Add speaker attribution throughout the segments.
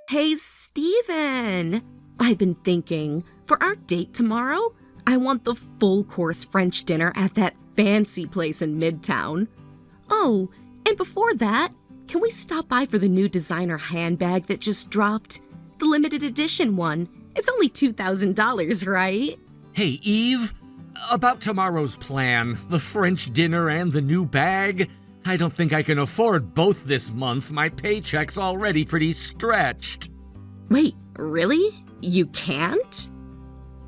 Speaker 1: Hey, Steven! I've been thinking, for our date tomorrow, I want the full course French dinner at that fancy place in Midtown. Oh, and before that, can we stop by for the new designer handbag that just dropped? The limited edition one. It's only $2,000, right?
Speaker 2: Hey, Eve, about tomorrow's plan, the French dinner and the new bag. I don't think I can afford both this month. My paycheck's already pretty stretched.
Speaker 1: Wait, really? You can't?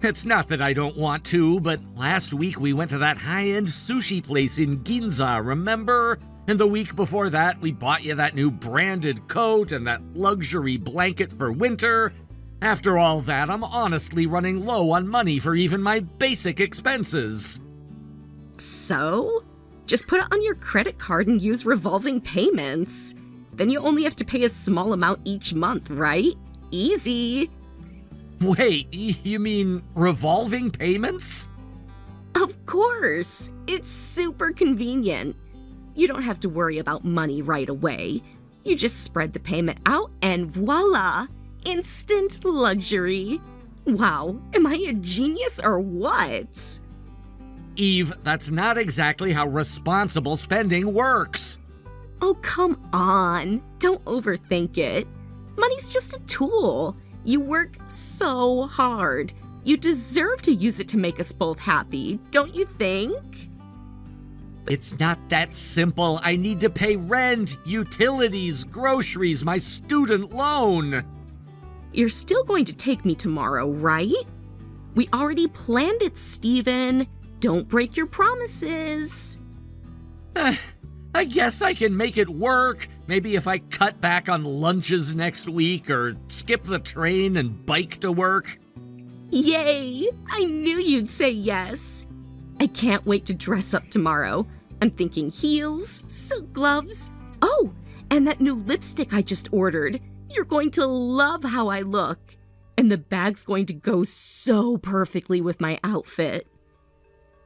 Speaker 2: It's not that I don't want to, but last week we went to that high-end sushi place in Ginza, remember? And the week before that, we bought you that new branded coat and that luxury blanket for winter. After all that, I'm honestly running low on money for even my basic expenses.
Speaker 1: So? Just put it on your credit card and use revolving payments. Then you only have to pay a small amount each month, right? Easy.
Speaker 2: Wait, you mean revolving payments?
Speaker 1: Of course. It's super convenient. You don't have to worry about money right away. You just spread the payment out and voila! Instant luxury. Wow, am I a genius or what?
Speaker 2: Eve, that's not exactly how responsible spending works.
Speaker 1: Oh, come on. Don't overthink it. Money's just a tool. You work so hard. You deserve to use it to make us both happy, don't you think?
Speaker 2: It's not that simple. I need to pay rent, utilities, groceries, my student loan.
Speaker 1: You're still going to take me tomorrow, right? We already planned it, Steven. Don't break your promises.
Speaker 2: I guess I can make it work. Maybe if I cut back on lunches next week or skip the train and bike to work.
Speaker 1: Yay! I knew you'd say yes. I can't wait to dress up tomorrow. I'm thinking heels, silk gloves. Oh, and that new lipstick I just ordered. You're going to love how I look. And the bag's going to go so perfectly with my outfit.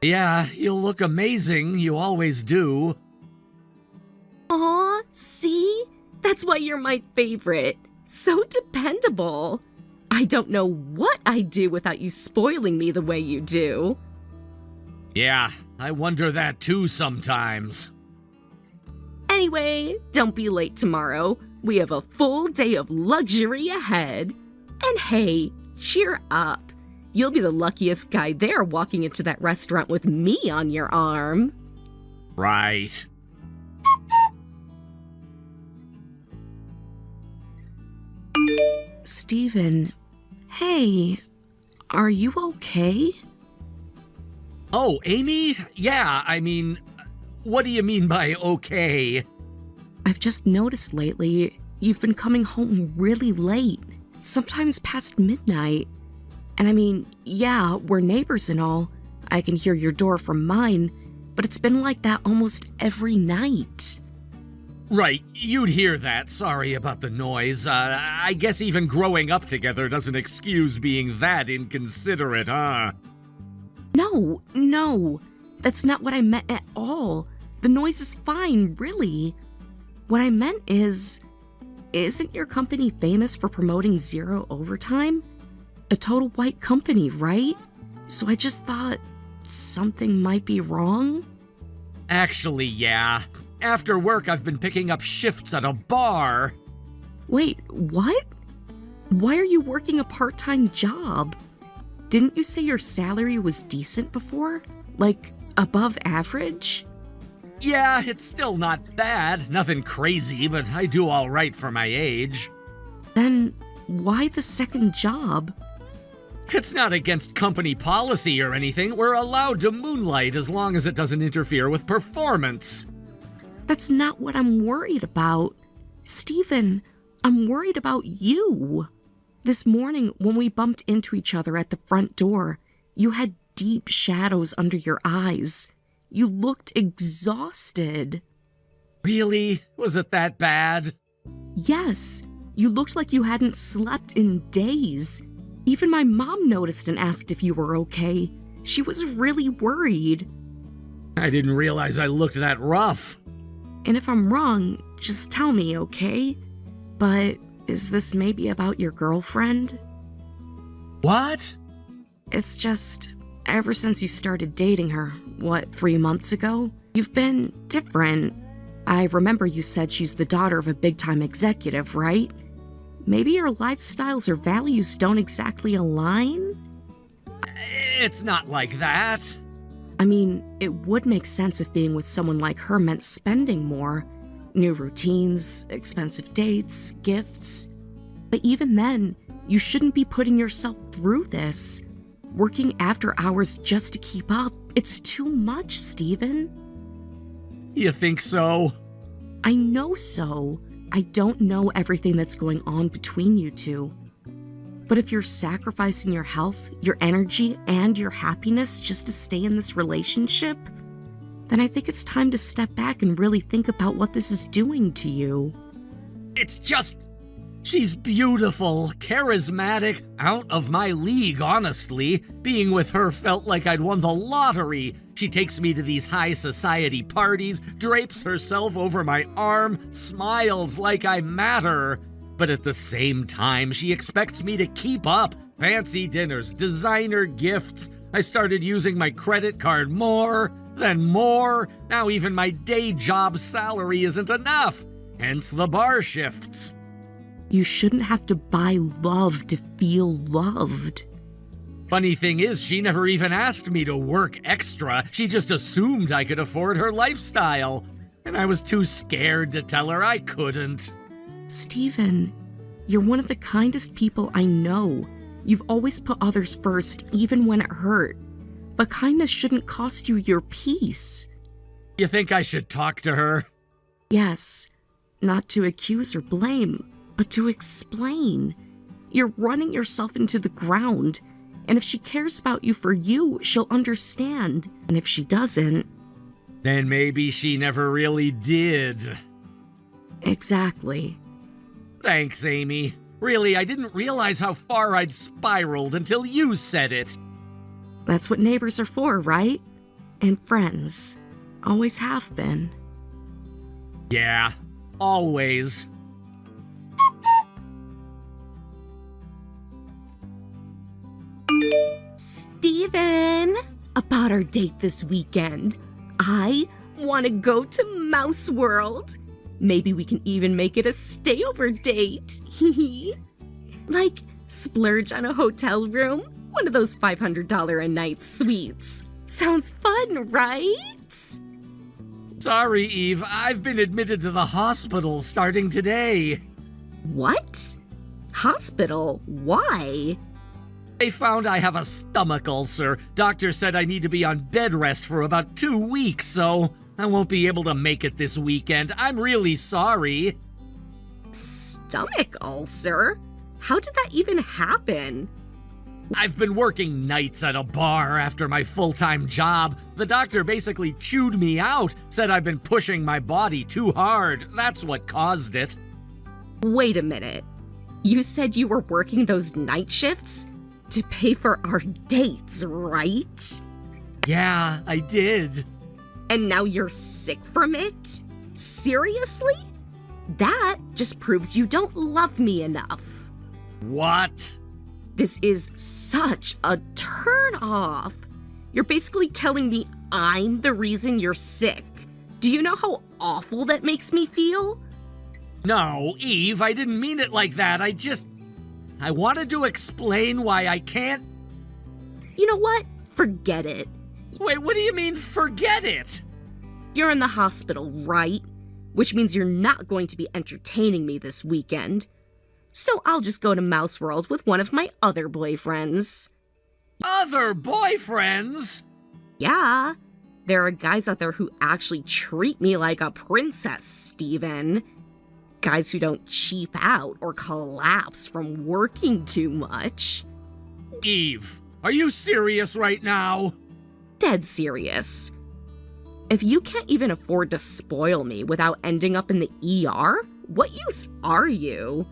Speaker 2: Yeah, you'll look amazing. You always do.
Speaker 1: Aw, see? That's why you're my favorite. So dependable. I don't know what I'd do without you spoiling me the way you do.
Speaker 2: Yeah, I wonder that too sometimes.
Speaker 1: Anyway, don't be late tomorrow. We have a full day of luxury ahead. And hey, cheer up. You'll be the luckiest guy there walking into that restaurant with me on your arm.
Speaker 2: Right.
Speaker 1: Steven, hey, are you okay?
Speaker 2: Oh, Amy? Yeah, I mean, what do you mean by okay?
Speaker 1: I've just noticed lately you've been coming home really late, sometimes past midnight. And I mean, yeah, we're neighbors and all. I can hear your door from mine, but it's been like that almost every night.
Speaker 2: Right, you'd hear that. Sorry about the noise. I guess even growing up together doesn't excuse being that inconsiderate, huh?
Speaker 1: No, that's not what I meant at all. The noise is fine, really. What I meant is, isn't your company famous for promoting zero overtime? A total white company, right? So I just thought something might be wrong.
Speaker 2: Actually, yeah. After work, I've been picking up shifts at a bar.
Speaker 1: Wait, what? Why are you working a part-time job? Didn't you say your salary was decent before? Like, above average?
Speaker 2: Yeah, it's still not bad. Nothing crazy, but I do all right for my age.
Speaker 1: Then why the second job?
Speaker 2: It's not against company policy or anything. We're allowed to moonlight as long as it doesn't interfere with performance.
Speaker 1: That's not what I'm worried about. Steven, I'm worried about you. This morning, when we bumped into each other at the front door, you had deep shadows under your eyes. You looked exhausted.
Speaker 2: Really? Was it that bad?
Speaker 1: Yes, you looked like you hadn't slept in days. Even my mom noticed and asked if you were okay. She was really worried.
Speaker 2: I didn't realize I looked that rough.
Speaker 1: And if I'm wrong, just tell me, okay? But Is this maybe about your girlfriend?
Speaker 2: What?
Speaker 1: It's just, ever since you started dating her, 3 months ago? You've been different. I remember you said she's the daughter of a big-time executive, right? Maybe your lifestyles or values don't exactly align?
Speaker 2: It's not like that.
Speaker 1: I mean, it would make sense if being with someone like her meant spending more. New routines, expensive dates, gifts. But even then, you shouldn't be putting yourself through this. Working after hours just to keep up, it's too much, Steven.
Speaker 2: You think so?
Speaker 1: I know so. I don't know everything that's going on between you two. But if you're sacrificing your health, your energy, and your happiness just to stay in this relationship, then I think it's time to step back and really think about what this is doing to you.
Speaker 2: It's just... She's beautiful, charismatic, out of my league, honestly. Being with her felt like I'd won the lottery. She takes me to these high society parties, drapes herself over my arm, smiles like I matter. But at the same time, she expects me to keep up. Fancy dinners, designer gifts. I started using my credit card more, then more. Now even my day job salary isn't enough. Hence the bar shifts.
Speaker 1: You shouldn't have to buy love to feel loved.
Speaker 2: Funny thing is, she never even asked me to work extra. She just assumed I could afford her lifestyle. And I was too scared to tell her I couldn't.
Speaker 1: Steven, you're one of the kindest people I know. You've always put others first, even when it hurt. But kindness shouldn't cost you your peace.
Speaker 2: You think I should talk to her?
Speaker 1: Yes, not to accuse or blame, but to explain. You're running yourself into the ground, and if she cares about you for you, she'll understand. And if she doesn't...
Speaker 2: Then maybe she never really did.
Speaker 1: Exactly.
Speaker 2: Thanks, Amy. Really, I didn't realize how far I'd spiraled until you said it.
Speaker 1: That's what neighbors are for, right? And friends. Always have been.
Speaker 2: Yeah, always.
Speaker 1: Steven! About our date this weekend. I want to go to Mouse World. Maybe we can even make it a stayover date. Like, splurge on a hotel room? One of those $500 a night suites. Sounds fun, right?
Speaker 2: Sorry, Eve. I've been admitted to the hospital starting today.
Speaker 1: What? Hospital? Why?
Speaker 2: They found I have a stomach ulcer. Doctor said I need to be on bed rest for about 2 weeks, so I won't be able to make it this weekend. I'm really sorry.
Speaker 1: Stomach ulcer? How did that even happen?
Speaker 2: I've been working nights at a bar after my full-time job. The doctor basically chewed me out, said I've been pushing my body too hard. That's what caused it.
Speaker 1: Wait a minute. You said you were working those night shifts to pay for our dates, right?
Speaker 2: Yeah, I did.
Speaker 1: And now you're sick from it? Seriously? That just proves you don't love me enough.
Speaker 2: What?
Speaker 1: This is such a turn-off. You're basically telling me I'm the reason you're sick. Do you know how awful that makes me feel?
Speaker 2: No, Eve, I didn't mean it like that. I wanted to explain why I can't...
Speaker 1: You know what? Forget it.
Speaker 2: Wait, what do you mean, forget it?
Speaker 1: You're in the hospital, right? Which means you're not going to be entertaining me this weekend. So I'll just go to Mouse World with one of my other boyfriends.
Speaker 2: Other boyfriends?
Speaker 1: Yeah, there are guys out there who actually treat me like a princess, Steven. Guys who don't cheap out or collapse from working too much.
Speaker 2: Eve, are you serious right now?
Speaker 1: Dead serious. If you can't even afford to spoil me without ending up in the ER, what use are you?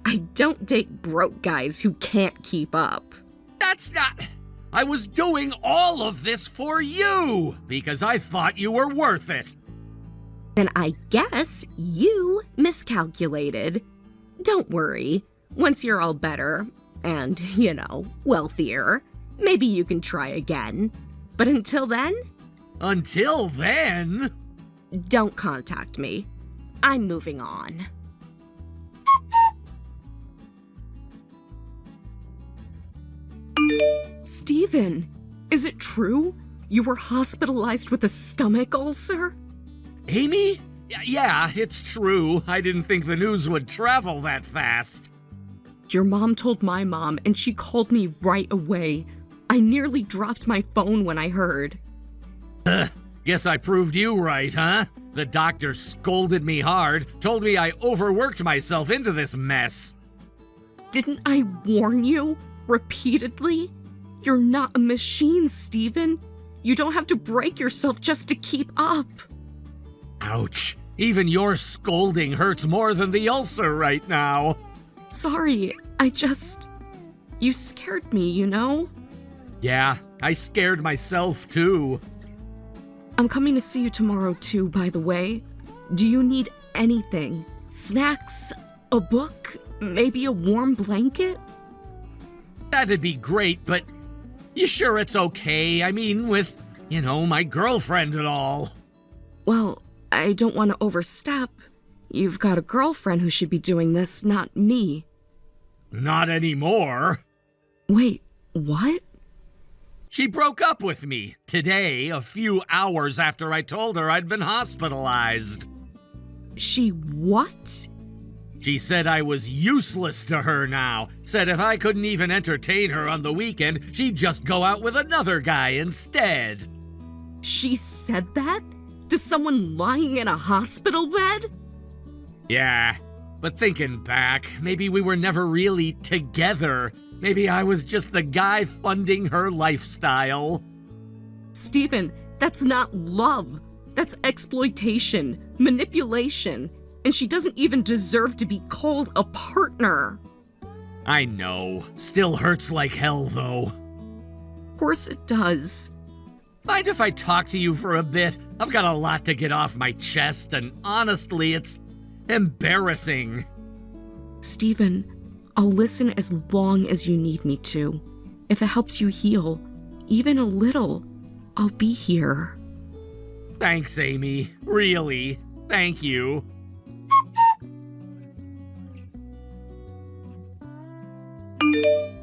Speaker 1: I don't date broke guys who can't keep up.
Speaker 2: That's not... I was doing all of this for you, because I thought you were worth it.
Speaker 1: Then I guess you miscalculated. Don't worry. Once you're all better and, wealthier, maybe you can try again. But until then,
Speaker 2: Until then?
Speaker 1: don't contact me. I'm moving on. Steven, is it true? You were hospitalized with a stomach ulcer?
Speaker 2: Amy? Yeah, it's true. I didn't think the news would travel that fast.
Speaker 1: Your mom told my mom, and she called me right away. I nearly dropped my phone when I heard.
Speaker 2: Guess I proved you right, huh? The doctor scolded me hard, told me I overworked myself into this mess.
Speaker 1: Didn't I warn you repeatedly? You're not a machine, Steven. You don't have to break yourself just to keep up.
Speaker 2: Ouch. Even your scolding hurts more than the ulcer right now.
Speaker 1: Sorry, you scared me,
Speaker 2: Yeah, I scared myself too.
Speaker 1: I'm coming to see you tomorrow too, by the way. Do you need anything? Snacks? A book? Maybe a warm blanket?
Speaker 2: That'd be great, but you sure it's okay? I mean, with, my girlfriend and all.
Speaker 1: Well, I don't want to overstep. You've got a girlfriend who should be doing this, not me.
Speaker 2: Not anymore.
Speaker 1: Wait, what?
Speaker 2: She broke up with me today, a few hours after I told her I'd been hospitalized.
Speaker 1: She what?
Speaker 2: She said I was useless to her now. Said if I couldn't even entertain her on the weekend, she'd just go out with another guy instead.
Speaker 1: She said that? To someone lying in a hospital bed?
Speaker 2: Yeah, but thinking back, maybe we were never really together. Maybe I was just the guy funding her lifestyle.
Speaker 1: Steven, that's not love. That's exploitation, manipulation, and she doesn't even deserve to be called a partner.
Speaker 2: I know. Still hurts like hell, though.
Speaker 1: Of course it does.
Speaker 2: Mind if I talk to you for a bit? I've got a lot to get off my chest, and honestly, it's embarrassing.
Speaker 1: Steven, I'll listen as long as you need me to. If it helps you heal, even a little, I'll be here.
Speaker 2: Thanks, Amy. Really. Thank you.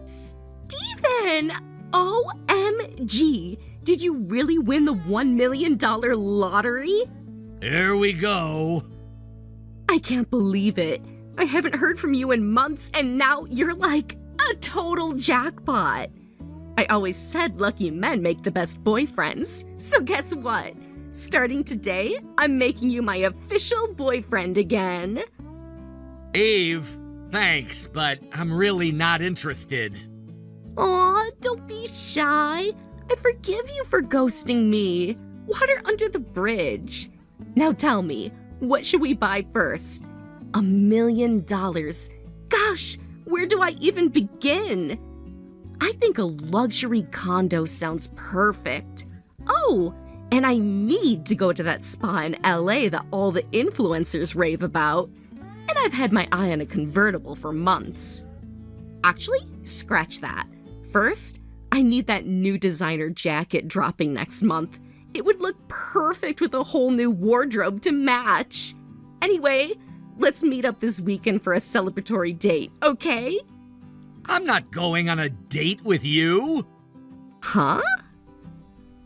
Speaker 1: Steven! OMG! Did you really win the $1 million lottery?
Speaker 2: Here we go.
Speaker 1: I can't believe it. I haven't heard from you in months, and now you're like a total jackpot. I always said lucky men make the best boyfriends. So guess what? Starting today, I'm making you my official boyfriend again.
Speaker 2: Eve, thanks, but I'm really not interested.
Speaker 1: Aw, don't be shy. I forgive you for ghosting me. Water under the bridge. Now tell me, what should we buy first? $1 million. Gosh, where do I even begin? I think a luxury condo sounds perfect. Oh, and I need to go to that spa in LA that all the influencers rave about. And I've had my eye on a convertible for months. Actually, scratch that. First, I need that new designer jacket dropping next month. It would look perfect with a whole new wardrobe to match. Anyway, let's meet up this weekend for a celebratory date, okay?
Speaker 2: I'm not going on a date with you.
Speaker 1: Huh?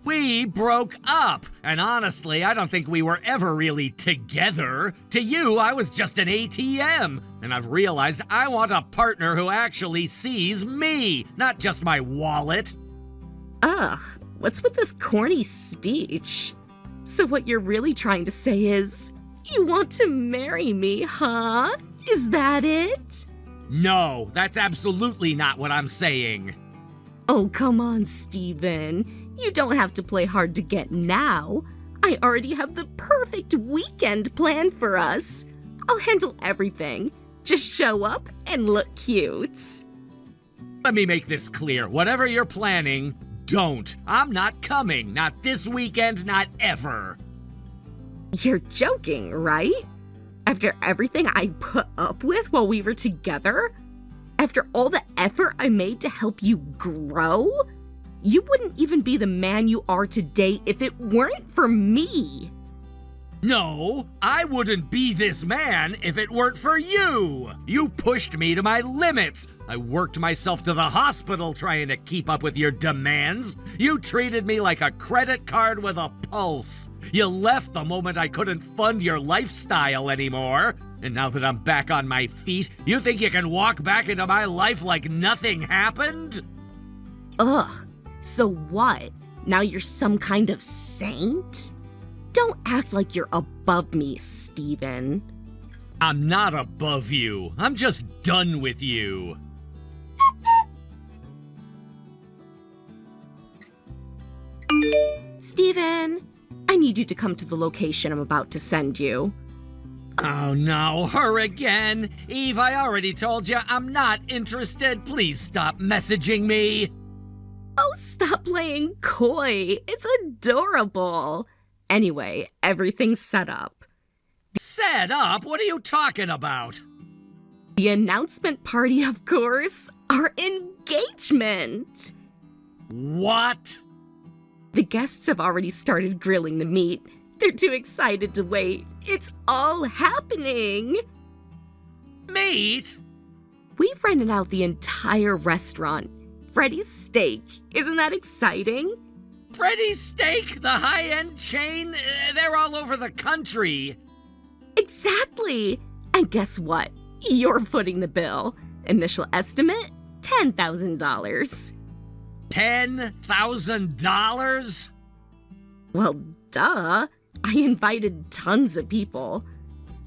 Speaker 2: We broke up, and honestly, I don't think we were ever really together. To you, I was just an ATM, and I've realized I want a partner who actually sees me, not just my wallet.
Speaker 1: Ugh, what's with this corny speech? So what you're really trying to say is, you want to marry me, huh? Is that it?
Speaker 2: No, that's absolutely not what I'm saying.
Speaker 1: Oh, come on, Steven. You don't have to play hard to get now. I already have the perfect weekend planned for us. I'll handle everything. Just show up and look cute.
Speaker 2: Let me make this clear. Whatever you're planning, don't. I'm not coming. Not this weekend, not ever.
Speaker 1: You're joking, right? After everything I put up with while we were together? After all the effort I made to help you grow? You wouldn't even be the man you are today if it weren't for me.
Speaker 2: No, I wouldn't be this man if it weren't for you. You pushed me to my limits. I worked myself to the hospital trying to keep up with your demands. You treated me like a credit card with a pulse. You left the moment I couldn't fund your lifestyle anymore. And now that I'm back on my feet, you think you can walk back into my life like nothing happened?
Speaker 1: Ugh, so what? Now you're some kind of saint? Don't act like you're above me, Steven.
Speaker 2: I'm not above you. I'm just done with you.
Speaker 1: Steven, I need you to come to the location I'm about to send you.
Speaker 2: Oh no, her again. Eve, I already told you I'm not interested. Please stop messaging me.
Speaker 1: Oh, stop playing coy. It's adorable. Anyway, everything's set up.
Speaker 2: Set up? What are you talking about?
Speaker 1: The announcement party, of course. Our engagement.
Speaker 2: What?
Speaker 1: The guests have already started grilling the meat. They're too excited to wait. It's all happening.
Speaker 2: Meat?
Speaker 1: We've rented out the entire restaurant. Freddy's Steak. Isn't that exciting?
Speaker 2: Freddy's Steak? The high-end chain? They're all over the country.
Speaker 1: Exactly. And guess what? You're footing the bill. Initial estimate, $10,000.
Speaker 2: $10,000?
Speaker 1: Well, duh. I invited tons of people.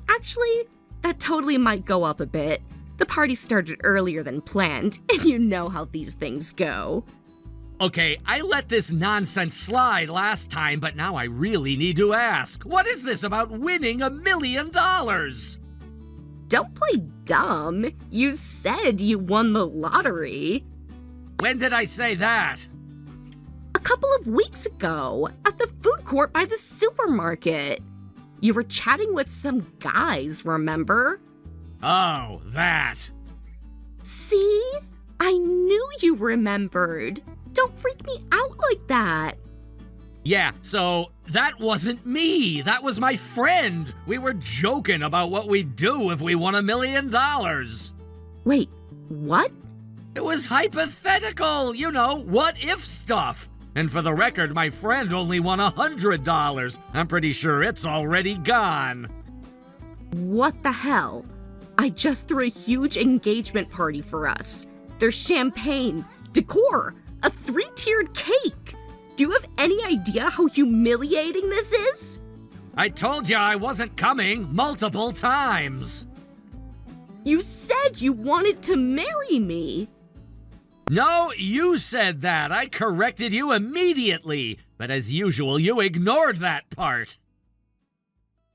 Speaker 1: Actually, that totally might go up a bit. The party started earlier than planned, and you know how these things go.
Speaker 2: Okay, I let this nonsense slide last time, but now I really need to ask. What is this about winning $1 million?
Speaker 1: Don't play dumb. You said you won the lottery.
Speaker 2: When did I say that?
Speaker 1: A couple of weeks ago, at the food court by the supermarket. You were chatting with some guys, remember?
Speaker 2: Oh, that.
Speaker 1: See? I knew you remembered. Don't freak me out like that.
Speaker 2: Yeah, so that wasn't me. That was my friend. We were joking about what we'd do if we won $1 million.
Speaker 1: Wait, what?
Speaker 2: It was hypothetical, you know, what if stuff. And for the record, my friend only won $100. I'm pretty sure it's already gone.
Speaker 1: What the hell? I just threw a huge engagement party for us. There's champagne, decor, a 3-tiered cake. Do you have any idea how humiliating this is?
Speaker 2: I told you I wasn't coming multiple times.
Speaker 1: You said you wanted to marry me.
Speaker 2: No, you said that. I corrected you immediately. But as usual, you ignored that part.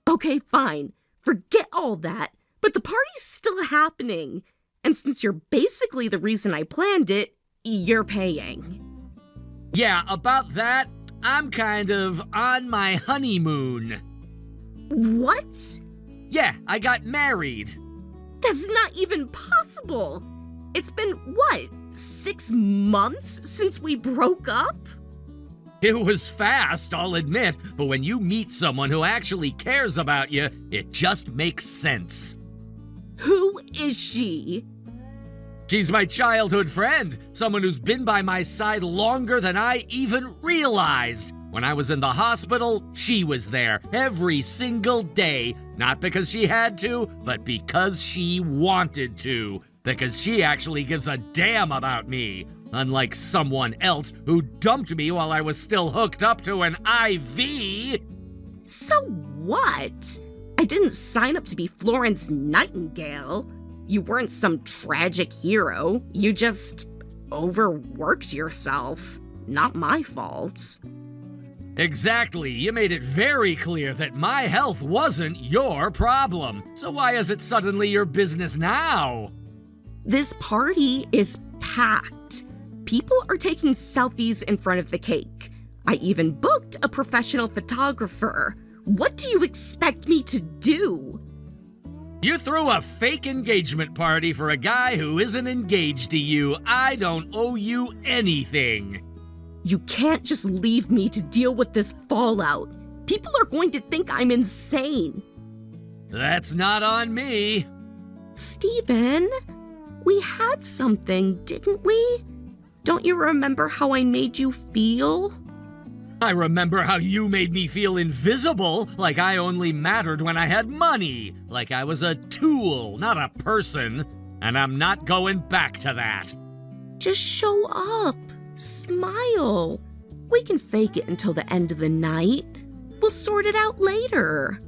Speaker 1: Okay, fine. Forget all that. But the party's still happening. And since you're basically the reason I planned it, you're paying.
Speaker 2: Yeah, about that, I'm kind of on my honeymoon.
Speaker 1: What?
Speaker 2: Yeah, I got married.
Speaker 1: That's not even possible. It's been, what, 6 months since we broke up?
Speaker 2: It was fast, I'll admit, but when you meet someone who actually cares about you, it just makes sense.
Speaker 1: Who is she?
Speaker 2: She's my childhood friend, someone who's been by my side longer than I even realized. When I was in the hospital, she was there every single day, not because she had to, but because she wanted to. Because she actually gives a damn about me, unlike someone else who dumped me while I was still hooked up to an IV.
Speaker 1: So what? I didn't sign up to be Florence Nightingale. You weren't some tragic hero. You just overworked yourself. Not my fault.
Speaker 2: Exactly. You made it very clear that my health wasn't your problem. So why is it suddenly your business now?
Speaker 1: This party is packed. People are taking selfies in front of the cake. I even booked a professional photographer. What do you expect me to do?
Speaker 2: You threw a fake engagement party for a guy who isn't engaged to you. I don't owe you anything.
Speaker 1: You can't just leave me to deal with this fallout. People are going to think I'm insane.
Speaker 2: That's not on me.
Speaker 1: Steven, we had something, didn't we? Don't you remember how I made you feel?
Speaker 2: I remember how you made me feel invisible, like I only mattered when I had money, like I was a tool, not a person, and I'm not going back to that.
Speaker 1: Just show up. Smile. We can fake it until the end of the night. We'll sort it out later.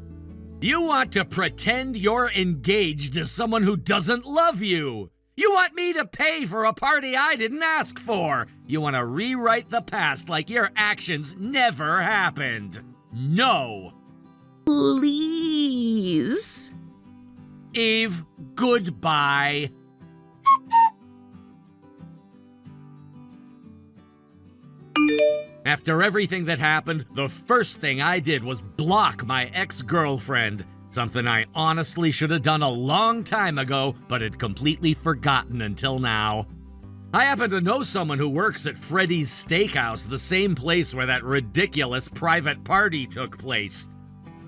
Speaker 2: You want to pretend you're engaged to someone who doesn't love you. You want me to pay for a party I didn't ask for. You want to rewrite the past like your actions never happened. No.
Speaker 1: Please.
Speaker 2: Eve, goodbye. After everything that happened, the first thing I did was block my ex-girlfriend. Something I honestly should have done a long time ago, but had completely forgotten until now. I happen to know someone who works at Freddy's Steakhouse, the same place where that ridiculous private party took place.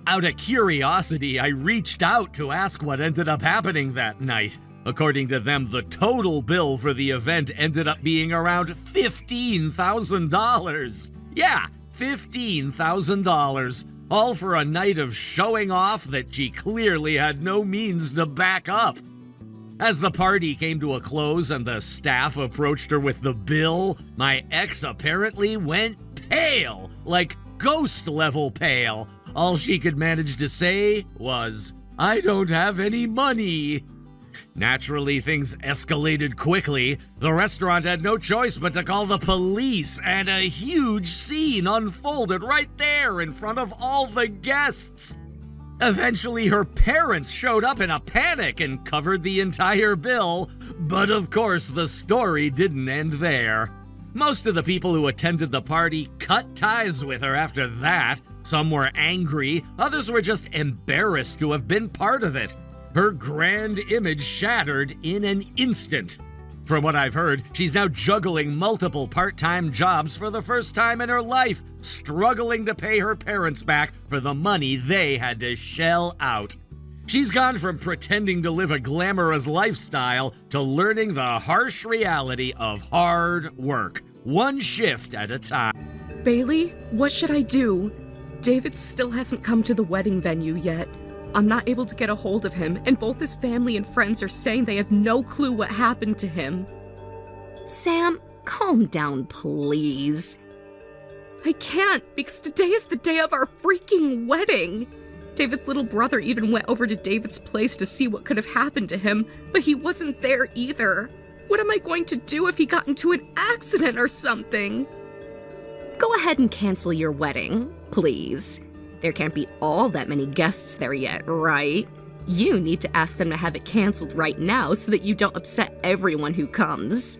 Speaker 2: Out of curiosity, I reached out to ask what ended up happening that night. According to them, the total bill for the event ended up being around $15,000. Yeah, $15,000. All for a night of showing off that she clearly had no means to back up. As the party came to a close and the staff approached her with the bill, my ex apparently went pale, like ghost-level pale. All she could manage to say was, "I don't have any money." Naturally, things escalated quickly. The restaurant had no choice but to call the police, and a huge scene unfolded right there in front of all the guests. Eventually, her parents showed up in a panic and covered the entire bill, but of course, the story didn't end there. Most of the people who attended the party cut ties with her after that. Some were angry, others were just embarrassed to have been part of it. Her grand image shattered in an instant. From what I've heard, she's now juggling multiple part-time jobs for the first time in her life, struggling to pay her parents back for the money they had to shell out. She's gone from pretending to live a glamorous lifestyle to learning the harsh reality of hard work, one shift at a time.
Speaker 1: Bailey, what should I do? David still hasn't come to the wedding venue yet. I'm not able to get a hold of him, and both his family and friends are saying they have no clue what happened to him. Sam, calm down, please. I can't, because today is the day of our freaking wedding. David's little brother even went over to David's place to see what could have happened to him, but he wasn't there either. What am I going to do if he got into an accident or something? Go ahead and cancel your wedding, please. There can't be all that many guests there yet, right? You need to ask them to have it canceled right now so that you don't upset everyone who comes.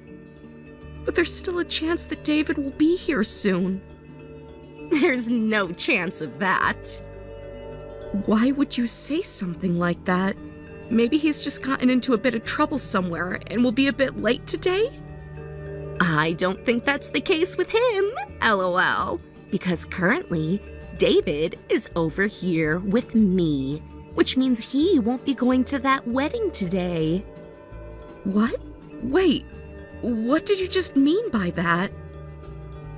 Speaker 1: But there's still a chance that David will be here soon. There's no chance of that. Why would you say something like that? Maybe he's just gotten into a bit of trouble somewhere and will be a bit late today? I don't think that's the case with him, LOL. Because currently, David is over here with me, which means he won't be going to that wedding today. What? Wait, what did you just mean by that?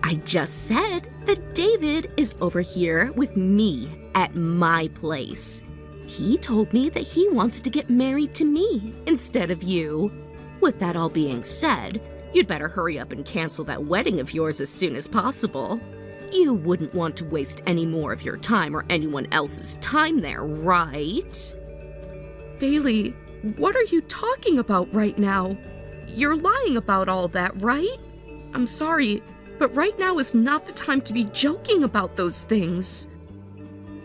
Speaker 1: I just said that David is over here with me at my place. He told me that he wants to get married to me instead of you. With that all being said, you'd better hurry up and cancel that wedding of yours as soon as possible. You wouldn't want to waste any more of your time or anyone else's time there, right? Bailey, what are you talking about right now? You're lying about all that, right? I'm sorry, but right now is not the time to be joking about those things.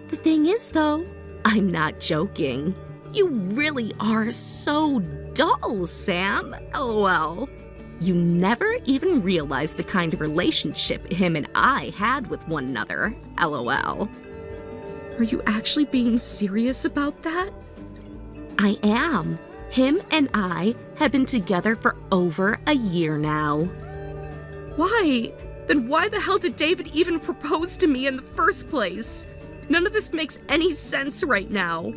Speaker 1: The thing is, though, I'm not joking. You really are so dull, Sam, LOL. You never even realized the kind of relationship him and I had with one another, LOL. Are you actually being serious about that? I am. Him and I have been together for over a year now. Why? Then why the hell did David even propose to me in the first place? None of this makes any sense right now.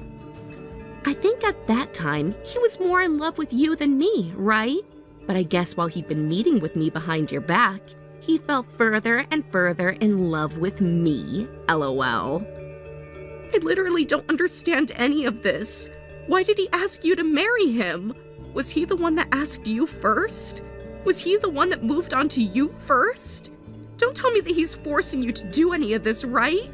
Speaker 1: I think at that time, he was more in love with you than me, right? But I guess while he'd been meeting with me behind your back, he fell further and further in love with me, LOL. I literally don't understand any of this. Why did he ask you to marry him? Was he the one that asked you first? Was he the one that moved on to you first? Don't tell me that he's forcing you to do any of this, right?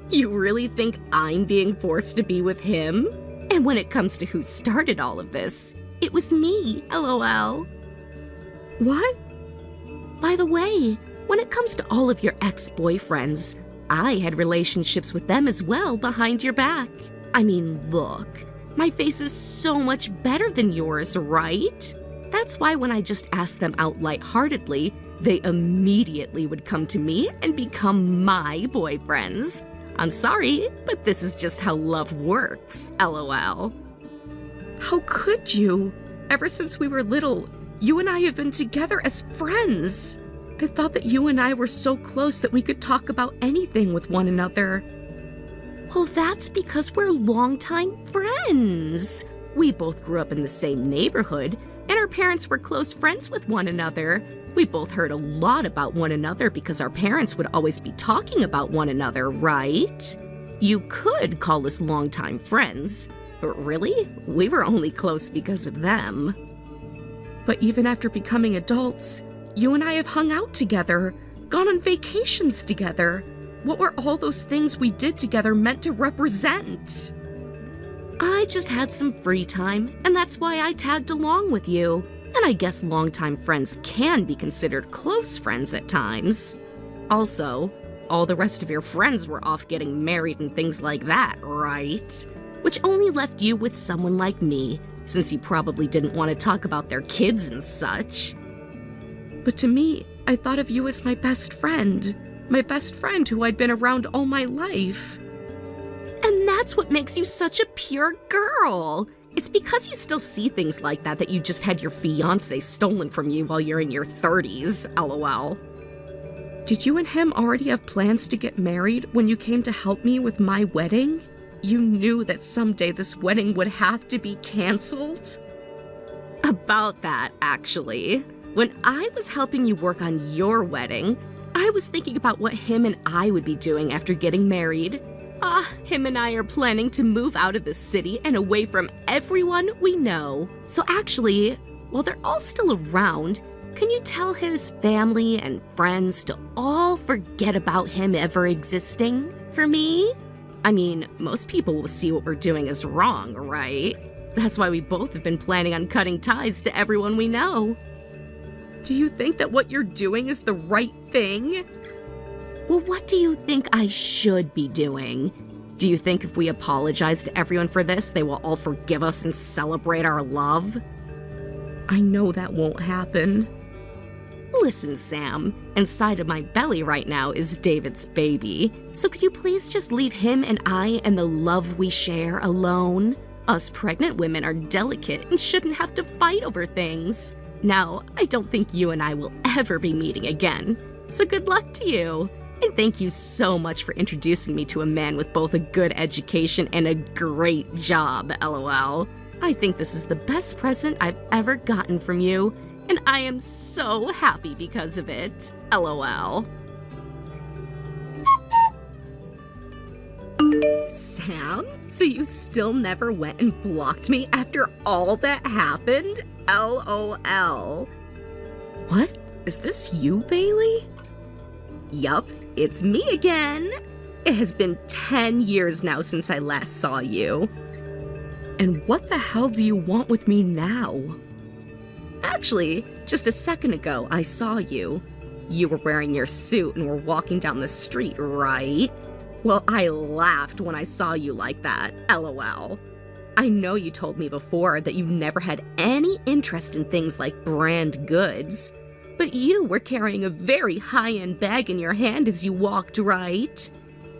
Speaker 1: You really think I'm being forced to be with him? And when it comes to who started all of this, it was me, LOL. What? By the way, when it comes to all of your ex-boyfriends, I had relationships with them as well behind your back. I mean, look, my face is so much better than yours, right? That's why when I just asked them out lightheartedly, they immediately would come to me and become my boyfriends. I'm sorry, but this is just how love works, LOL. How could you? Ever since we were little, you and I have been together as friends. I thought that you and I were so close that we could talk about anything with one another. Well, that's because we're longtime friends. We both grew up in the same neighborhood, and our parents were close friends with one another. We both heard a lot about one another because our parents would always be talking about one another, right? You could call us longtime friends, but really, we were only close because of them. But even after becoming adults, you and I have hung out together, gone on vacations together. What were all those things we did together meant to represent? I just had some free time, and that's why I tagged along with you. And I guess longtime friends can be considered close friends at times. Also, all the rest of your friends were off getting married and things like that, right? Which only left you with someone like me, since you probably didn't want to talk about their kids and such. But to me, I thought of you as my best friend who I'd been around all my life. And that's what makes you such a pure girl. It's because you still see things like that you just had your fiancé stolen from you while you're in your 30s, LOL. Did you and him already have plans to get married when you came to help me with my wedding? You knew that someday this wedding would have to be canceled? About that, actually. When I was helping you work on your wedding, I was thinking about what him and I would be doing after getting married. Him and I are planning to move out of the city and away from everyone we know. So actually, while they're all still around, can you tell his family and friends to all forget about him ever existing for me? I mean, most people will see what we're doing as wrong, right? That's why we both have been planning on cutting ties to everyone we know. Do you think that what you're doing is the right thing? Well, what do you think I should be doing? Do you think if we apologize to everyone for this, they will all forgive us and celebrate our love? I know that won't happen. Listen, Sam, inside of my belly right now is David's baby. So could you please just leave him and I and the love we share alone? Us pregnant women are delicate and shouldn't have to fight over things. Now, I don't think you and I will ever be meeting again. So good luck to you. And thank you so much for introducing me to a man with both a good education and a great job, LOL. I think this is the best present I've ever gotten from you, and I am so happy because of it, LOL. Sam? So you still never went and blocked me after all that happened? LOL. What? Is this you, Bailey? Yup, it's me again. It has been 10 years now since I last saw you. And what the hell do you want with me now? Actually, just a second ago, I saw you. You were wearing your suit and were walking down the street, right? Well, I laughed when I saw you like that, LOL. I know you told me before that you never had any interest in things like brand goods. But you were carrying a very high-end bag in your hand as you walked, right?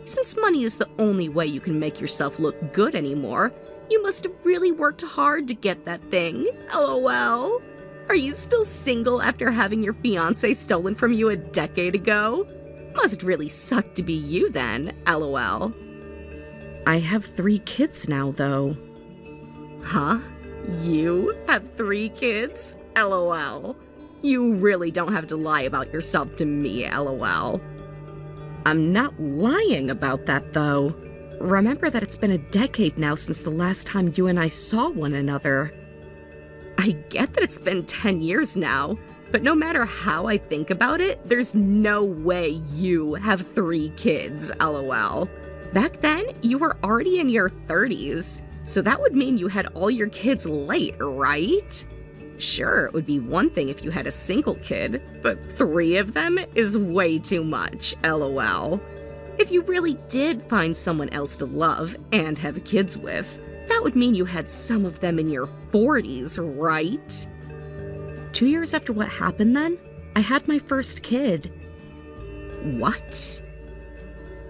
Speaker 1: Since money is the only way you can make yourself look good anymore, You must have really worked hard to get that thing. LOL. Are you still single after having your fiancé stolen from you a decade ago? Must really suck to be you then, LOL. I have 3 kids now, though. Huh? You have 3 kids? LOL. You really don't have to lie about yourself to me, LOL. I'm not lying about that, though. Remember that it's been a decade now since the last time you and I saw one another. I get that it's been 10 years now, but no matter how I think about it, there's no way you have 3 kids, LOL. Back then, you were already in your 30s, so that would mean you had all your kids late, right? Sure, it would be one thing if you had a single kid, but 3 of them is way too much, LOL. If you really did find someone else to love and have kids with, that would mean you had some of them in your 40s, right? 2 years after what happened then, I had my first kid. What?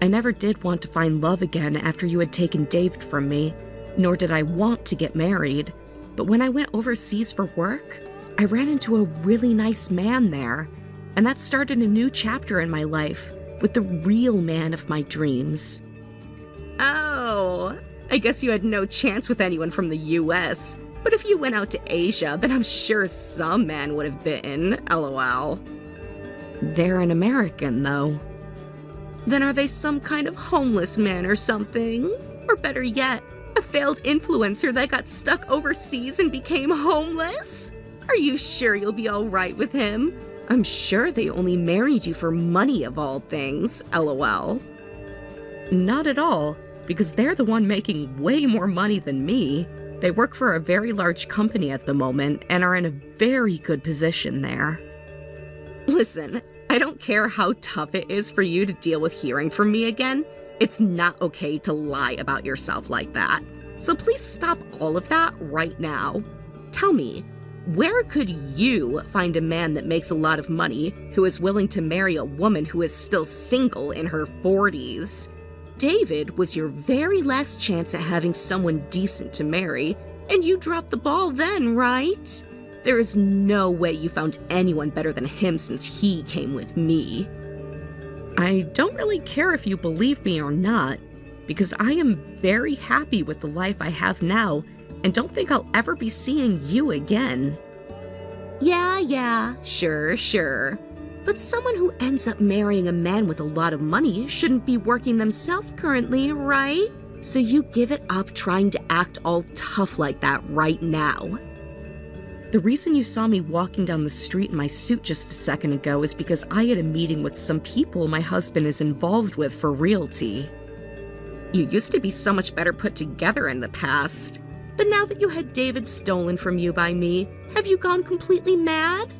Speaker 1: I never did want to find love again after you had taken David from me, nor did I want to get married. But when I went overseas for work, I ran into a really nice man there, and that started a new chapter in my life with the real man of my dreams. Oh, I guess you had no chance with anyone from the US, but if you went out to Asia, then I'm sure some man would have bitten, LOL. They're an American, though. Then are they some kind of homeless man or something? Or better yet, a failed influencer that got stuck overseas and became homeless? Are you sure you'll be alright with him? I'm sure they only married you for money of all things, LOL. Not at all, because they're the one making way more money than me. They work for a very large company at the moment and are in a very good position there. Listen, I don't care how tough it is for you to deal with hearing from me again. It's not okay to lie about yourself like that. So please stop all of that right now. Tell me, where could you find a man that makes a lot of money who is willing to marry a woman who is still single in her 40s? David was your very last chance at having someone decent to marry, and you dropped the ball then, right? There is no way you found anyone better than him since he came with me. I don't really care if you believe me or not, because I am very happy with the life I have now and don't think I'll ever be seeing you again. Yeah, sure. But someone who ends up marrying a man with a lot of money shouldn't be working themselves currently, right? So you give it up trying to act all tough like that right now. The reason you saw me walking down the street in my suit just a second ago is because I had a meeting with some people my husband is involved with for realty. You used to be so much better put together in the past. But now that you had David stolen from you by me, have you gone completely mad?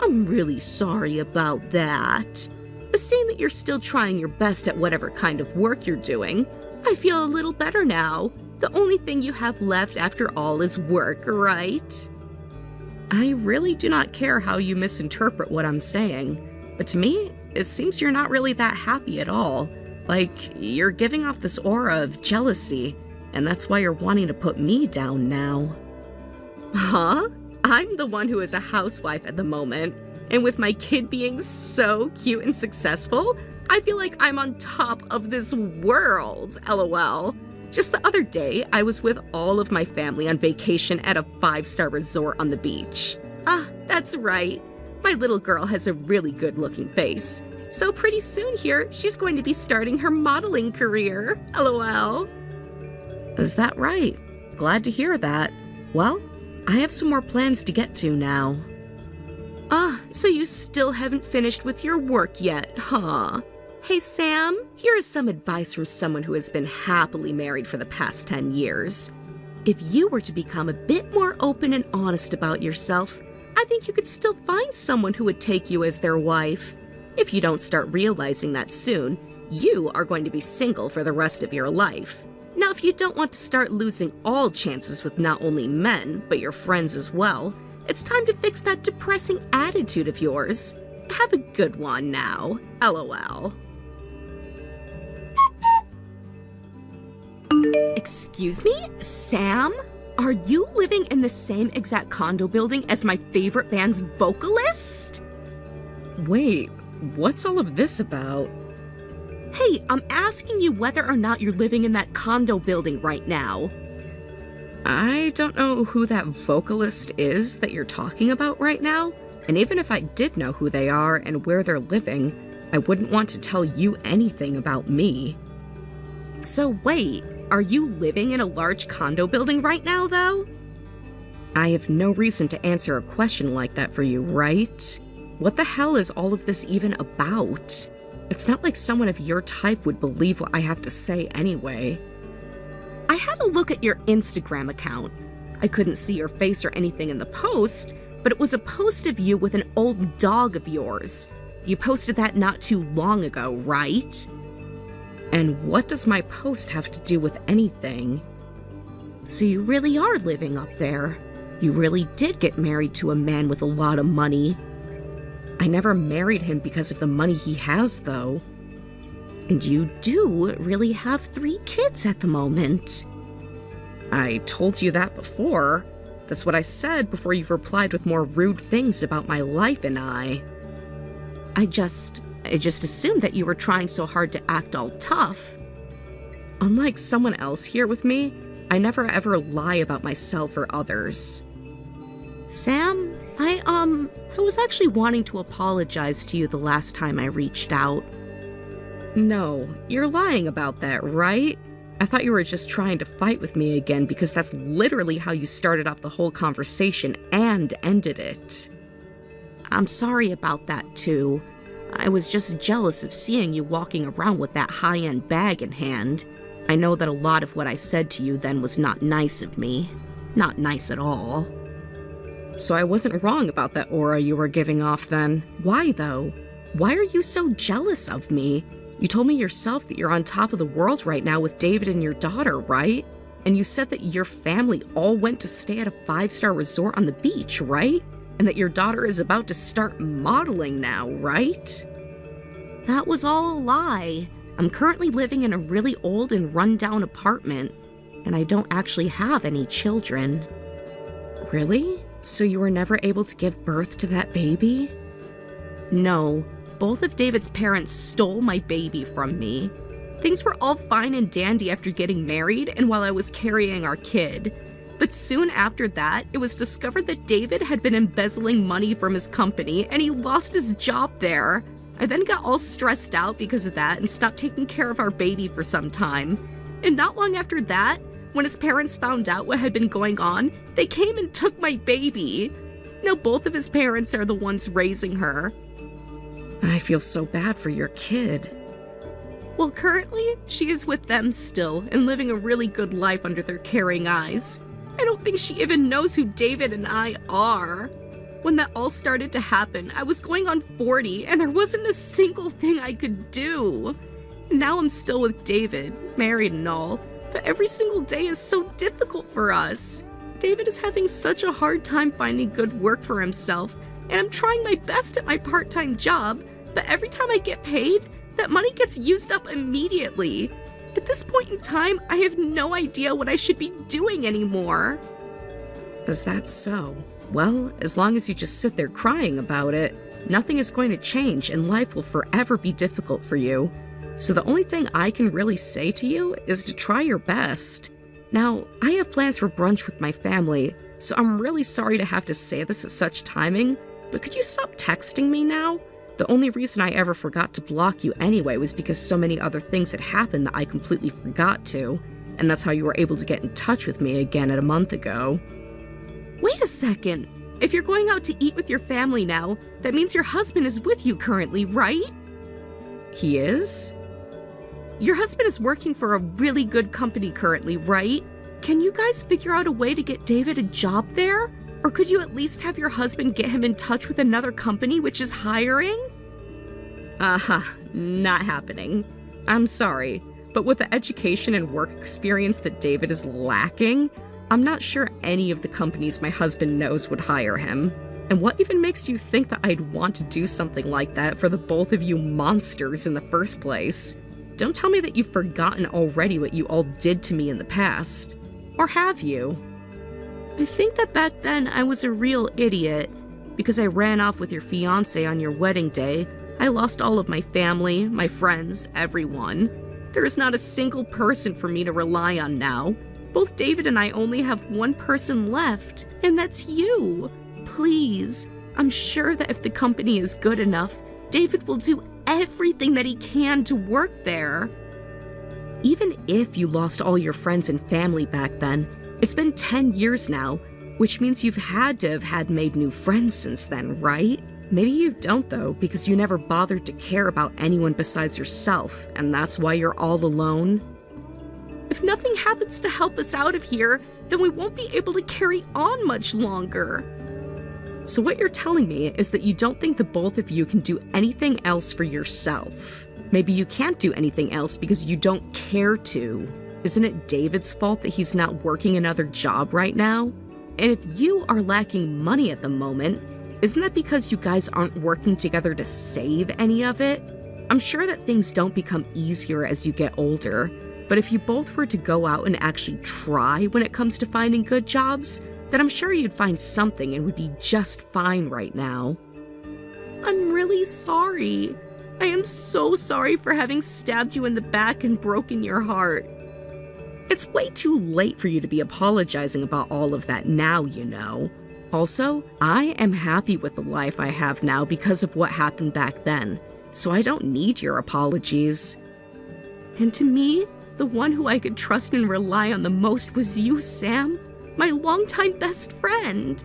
Speaker 1: I'm really sorry about that. But seeing that you're still trying your best at whatever kind of work you're doing, I feel a little better now. The only thing you have left after all is work, right? I really do not care how you misinterpret what I'm saying, but to me, it seems you're not really that happy at all. Like, you're giving off this aura of jealousy, and that's why you're wanting to put me down now. Huh? I'm the one who is a housewife at the moment, and with my kid being so cute and successful, I feel like I'm on top of this world, LOL. Just the other day, I was with all of my family on vacation at a 5-star resort on the beach. Ah, that's right. My little girl has a really good-looking face. So pretty soon here, she's going to be starting her modeling career, LOL. Is that right? Glad to hear that. Well, I have some more plans to get to now. Ah, so you still haven't finished with your work yet, huh? Hey Sam, here is some advice from someone who has been happily married for the past 10 years. If you were to become a bit more open and honest about yourself, I think you could still find someone who would take you as their wife. If you don't start realizing that soon, you are going to be single for the rest of your life. Now, if you don't want to start losing all chances with not only men, but your friends as well, it's time to fix that depressing attitude of yours. Have a good one now, LOL. Excuse me? Sam? Are you living in the same exact condo building as my favorite band's vocalist?
Speaker 3: Wait, what's all of this about?
Speaker 1: Hey, I'm asking you whether or not you're living in that condo building right now.
Speaker 3: I don't know who that vocalist is that you're talking about right now, and even if I did know who they are and where they're living, I wouldn't want to tell you anything about me.
Speaker 1: So wait, are you living in a large condo building right now, though?
Speaker 3: I have no reason to answer a question like that for you, right? What the hell is all of this even about? It's not like someone of your type would believe what I have to say anyway.
Speaker 1: I had a look at your Instagram account. I couldn't see your face or anything in the post, but it was a post of you with an old dog of yours. You posted that not too long ago, right?
Speaker 3: And what does my post have to do with anything?
Speaker 1: So you really are living up there. You really did get married to a man with a lot of money.
Speaker 3: I never married him because of the money he has, though.
Speaker 1: And you do really have 3 kids at the moment.
Speaker 3: I told you that before. That's what I said before you've replied with more rude things about my life and I.
Speaker 1: I just assumed that you were trying so hard to act all tough.
Speaker 3: Unlike someone else here with me, I never ever lie about myself or others.
Speaker 1: Sam, I was actually wanting to apologize to you the last time I reached out.
Speaker 3: No, you're lying about that, right? I thought you were just trying to fight with me again because that's literally how you started off the whole conversation and ended it.
Speaker 1: I'm sorry about that too. I was just jealous of seeing you walking around with that high-end bag in hand. I know that a lot of what I said to you then was not nice of me. Not nice at all.
Speaker 3: So I wasn't wrong about that aura you were giving off then. Why though? Why are you so jealous of me? You told me yourself that you're on top of the world right now with David and your daughter, right? And you said that your family all went to stay at a 5-star resort on the beach, right? And that your daughter is about to start modeling now, right?
Speaker 1: That was all a lie. I'm currently living in a really old and run-down apartment, and I don't actually have any children.
Speaker 3: Really? So you were never able to give birth to that baby?
Speaker 1: No. Both of David's parents stole my baby from me. Things were all fine and dandy after getting married and while I was carrying our kid. But soon after that, it was discovered that David had been embezzling money from his company and he lost his job there. I then got all stressed out because of that and stopped taking care of our baby for some time. And not long after that, when his parents found out what had been going on, they came and took my baby. Now both of his parents are the ones raising her.
Speaker 3: I feel so bad for your kid.
Speaker 1: Well, currently, she is with them still and living a really good life under their caring eyes. I don't think she even knows who David and I are. When that all started to happen, I was going on 40 and there wasn't a single thing I could do. And now I'm still with David, married and all, but every single day is so difficult for us. David is having such a hard time finding good work for himself, and I'm trying my best at my part-time job, but every time I get paid, that money gets used up immediately. At this point in time, I have no idea what I should be doing anymore.
Speaker 3: Is that so? Well, as long as you just sit there crying about it, nothing is going to change and life will forever be difficult for you. So the only thing I can really say to you is to try your best. Now, I have plans for brunch with my family, so I'm really sorry to have to say this at such timing, but could you stop texting me now? The only reason I ever forgot to block you anyway was because so many other things had happened that I completely forgot to, and that's how you were able to get in touch with me again a month ago.
Speaker 1: Wait a second. If you're going out to eat with your family now, that means your husband is with you currently, right?
Speaker 3: He is?
Speaker 1: Your husband is working for a really good company currently, right? Can you guys figure out a way to get David a job there? Or could you at least have your husband get him in touch with another company which is hiring?
Speaker 3: Not happening. I'm sorry, but with the education and work experience that David is lacking, I'm not sure any of the companies my husband knows would hire him. And what even makes you think that I'd want to do something like that for the both of you monsters in the first place? Don't tell me that you've forgotten already what you all did to me in the past. Or have you? I think that back then I was a real idiot. Because I ran off with your fiancé on your wedding day, I lost all of my family, my friends, everyone. There is not a single person for me to rely on now. Both David and I only have one person left, and that's you. Please, I'm sure that if the company is good enough, David will do everything that he can to work there. Even if you lost all your friends and family back then, it's been 10 years now, which means you've had to have had made new friends since then, right? Maybe you don't though, because you never bothered to care about anyone besides yourself, and that's why you're all alone. If nothing happens to help us out of here, then we won't be able to carry on much longer. So what you're telling me is that you don't think the both of you can do anything else for yourself. Maybe you can't do anything else because you don't care to. Isn't it David's fault that he's not working another job right now? And if you are lacking money at the moment, isn't that because you guys aren't working together to save any of it? I'm sure that things don't become easier as you get older, but if you both were to go out and actually try when it comes to finding good jobs, then I'm sure you'd find something and would be just fine right now. I'm really sorry. I am so sorry for having stabbed you in the back and broken your heart. It's way too late for you to be apologizing about all of that now, you know. Also, I am happy with the life I have now because of what happened back then, so I don't need your apologies. And to me, the one who I could trust and rely on the most was you, Sam, my longtime best friend.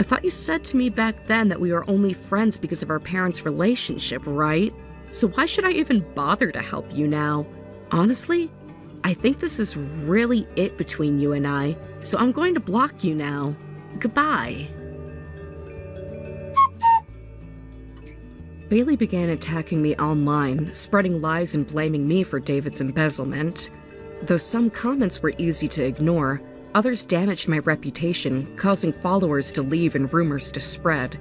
Speaker 3: I thought you said to me back then that we were only friends because of our parents' relationship, right? So why should I even bother to help you now? Honestly, I think this is really it between you and I, so I'm going to block you now. Goodbye. Bailey began attacking me online, spreading lies and blaming me for David's embezzlement. Though some comments were easy to ignore, others damaged my reputation, causing followers to leave and rumors to spread.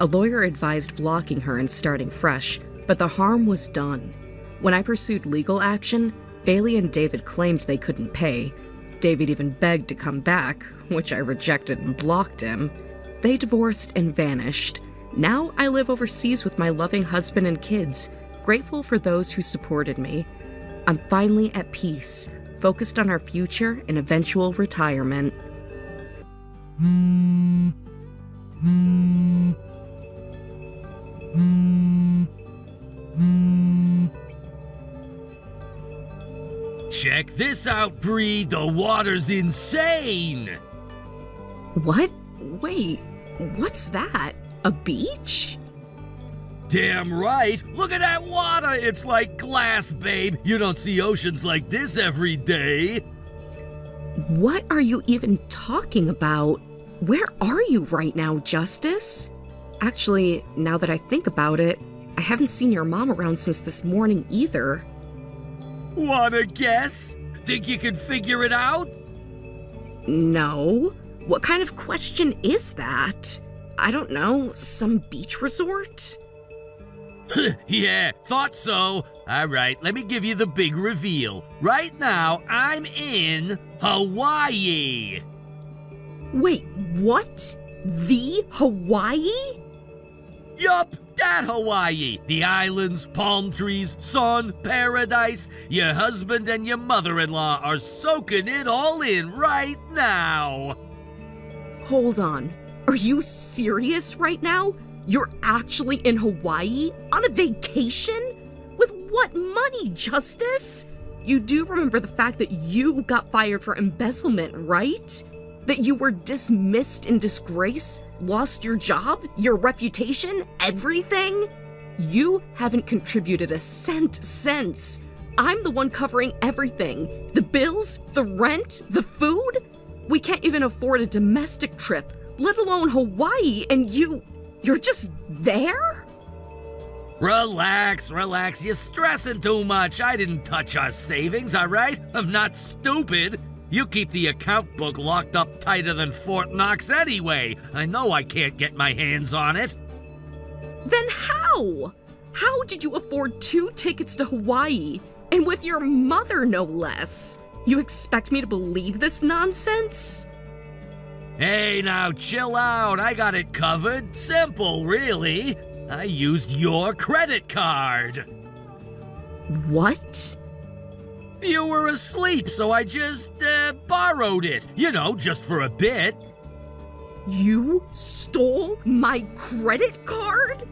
Speaker 3: A lawyer advised blocking her and starting fresh, but the harm was done. When I pursued legal action, Bailey and David claimed they couldn't pay. David even begged to come back, which I rejected and blocked him. They divorced and vanished. Now I live overseas with my loving husband and kids, grateful for those who supported me. I'm finally at peace, focused on our future and eventual retirement.
Speaker 2: Check this out, Bree. The water's insane.
Speaker 3: What? Wait, what's that? A beach?
Speaker 2: Damn right. Look at that water. It's like glass, babe. You don't see oceans like this every day.
Speaker 3: What are you even talking about? Where are you right now, Justice? Actually, now that I think about it, I haven't seen your mom around since this morning either.
Speaker 2: Wanna guess? Think you can figure it out?
Speaker 3: No. What kind of question is that? I don't know, some beach resort?
Speaker 2: Yeah, thought so. All right, let me give you the big reveal. Right now, I'm in Hawaii.
Speaker 3: Wait, what? The Hawaii?
Speaker 2: Yup, that Hawaii. The islands, palm trees, sun, paradise. Your husband and your mother-in-law are soaking it all in right now.
Speaker 3: Hold on. Are you serious right now? You're actually in Hawaii? On a vacation? With what money, Justice? You do remember the fact that you got fired for embezzlement, right? That you were dismissed in disgrace, lost your job, your reputation, everything? You haven't contributed a cent since. I'm the one covering everything. The bills, the rent, the food. We can't even afford a domestic trip, let alone Hawaii, and you're just there?
Speaker 2: Relax, relax. You're stressing too much. I didn't touch our savings, all right? I'm not stupid. You keep the account book locked up tighter than Fort Knox anyway. I know I can't get my hands on it.
Speaker 3: Then how? How did you afford 2 tickets to Hawaii? And with your mother, no less. You expect me to believe this nonsense?
Speaker 2: Hey, now chill out. I got it covered. Simple, really. I used your credit card.
Speaker 3: What?
Speaker 2: You were asleep, so I just borrowed it. You know, just for a bit.
Speaker 3: You stole my credit card?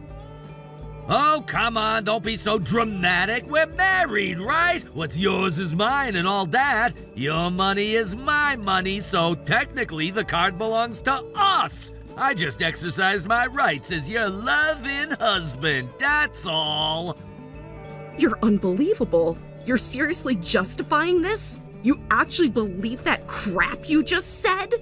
Speaker 2: Oh, come on, don't be so dramatic. We're married, right? What's yours is mine and all that. Your money is my money, so technically the card belongs to us. I just exercised my rights as your loving husband, that's all.
Speaker 3: You're unbelievable. You're seriously justifying this? You actually believe that crap you just said?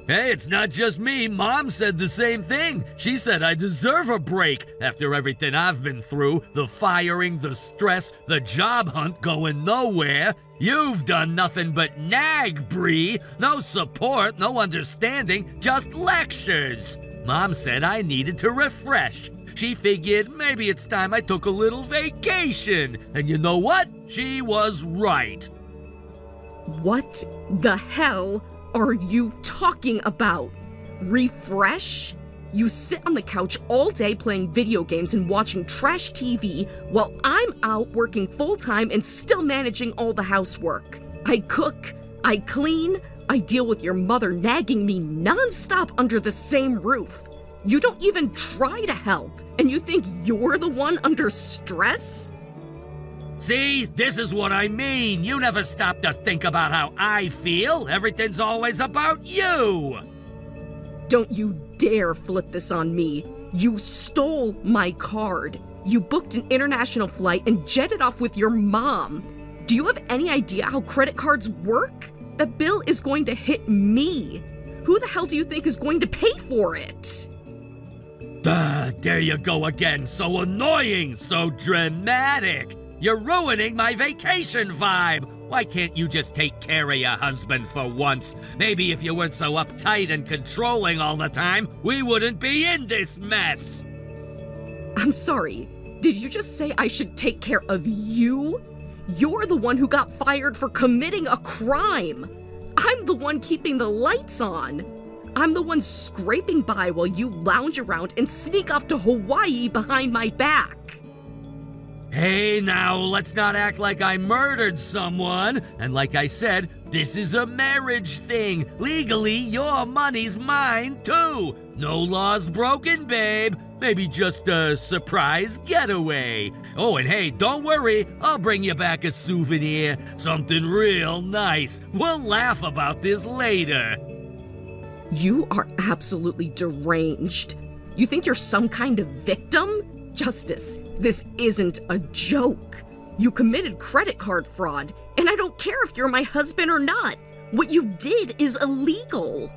Speaker 2: Hey, it's not just me. Mom said the same thing. She said I deserve a break after everything I've been through. The firing, the stress, the job hunt going nowhere. You've done nothing but nag, Bree. No support, no understanding, just lectures. Mom said I needed to refresh. She figured maybe it's time I took a little vacation. And you know what? She was right.
Speaker 3: What the hell are you talking about? Refresh? You sit on the couch all day playing video games and watching trash TV while I'm out working full-time and still managing all the housework. I cook, I clean, I deal with your mother nagging me non-stop under the same roof. You don't even try to help, and you think you're the one under stress?
Speaker 2: See, this is what I mean. You never stop to think about how I feel. Everything's always about you.
Speaker 3: Don't you dare flip this on me. You stole my card. You booked an international flight and jetted off with your mom. Do you have any idea how credit cards work? The bill is going to hit me. Who the hell do you think is going to pay for it?
Speaker 2: There you go again. So annoying, so dramatic. You're ruining my vacation vibe. Why can't you just take care of your husband for once? Maybe if you weren't so uptight and controlling all the time, we wouldn't be in this mess.
Speaker 3: I'm sorry. Did you just say I should take care of you? You're the one who got fired for committing a crime. I'm the one keeping the lights on. I'm the one scraping by while you lounge around and sneak off to Hawaii behind my back.
Speaker 2: Hey, now, let's not act like I murdered someone. And like I said, this is a marriage thing. Legally, your money's mine, too. No laws broken, babe. Maybe just a surprise getaway. Oh, and hey, don't worry. I'll bring you back a souvenir. Something real nice. We'll laugh about this later.
Speaker 3: You are absolutely deranged. You think you're some kind of victim? Justice, this isn't a joke. You committed credit card fraud, and I don't care if you're my husband or not. What you did is illegal.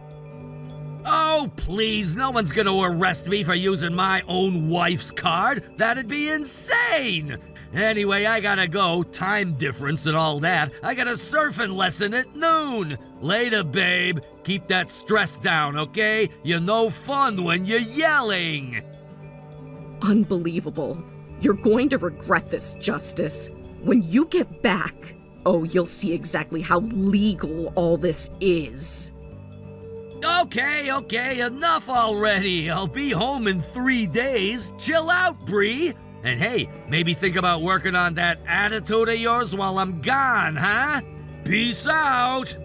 Speaker 2: Oh, please, no one's gonna arrest me for using my own wife's card. That'd be insane. Anyway, I gotta go. Time difference and all that. I got a surfing lesson at noon. Later, babe. Keep that stress down, okay? You're no fun when you're yelling.
Speaker 3: Unbelievable. You're going to regret this, Justice. When you get back, oh, you'll see exactly how legal all this is.
Speaker 2: Okay, enough already. I'll be home in 3 days. Chill out, Bree. And hey, maybe think about working on that attitude of yours while I'm gone, huh? Peace out.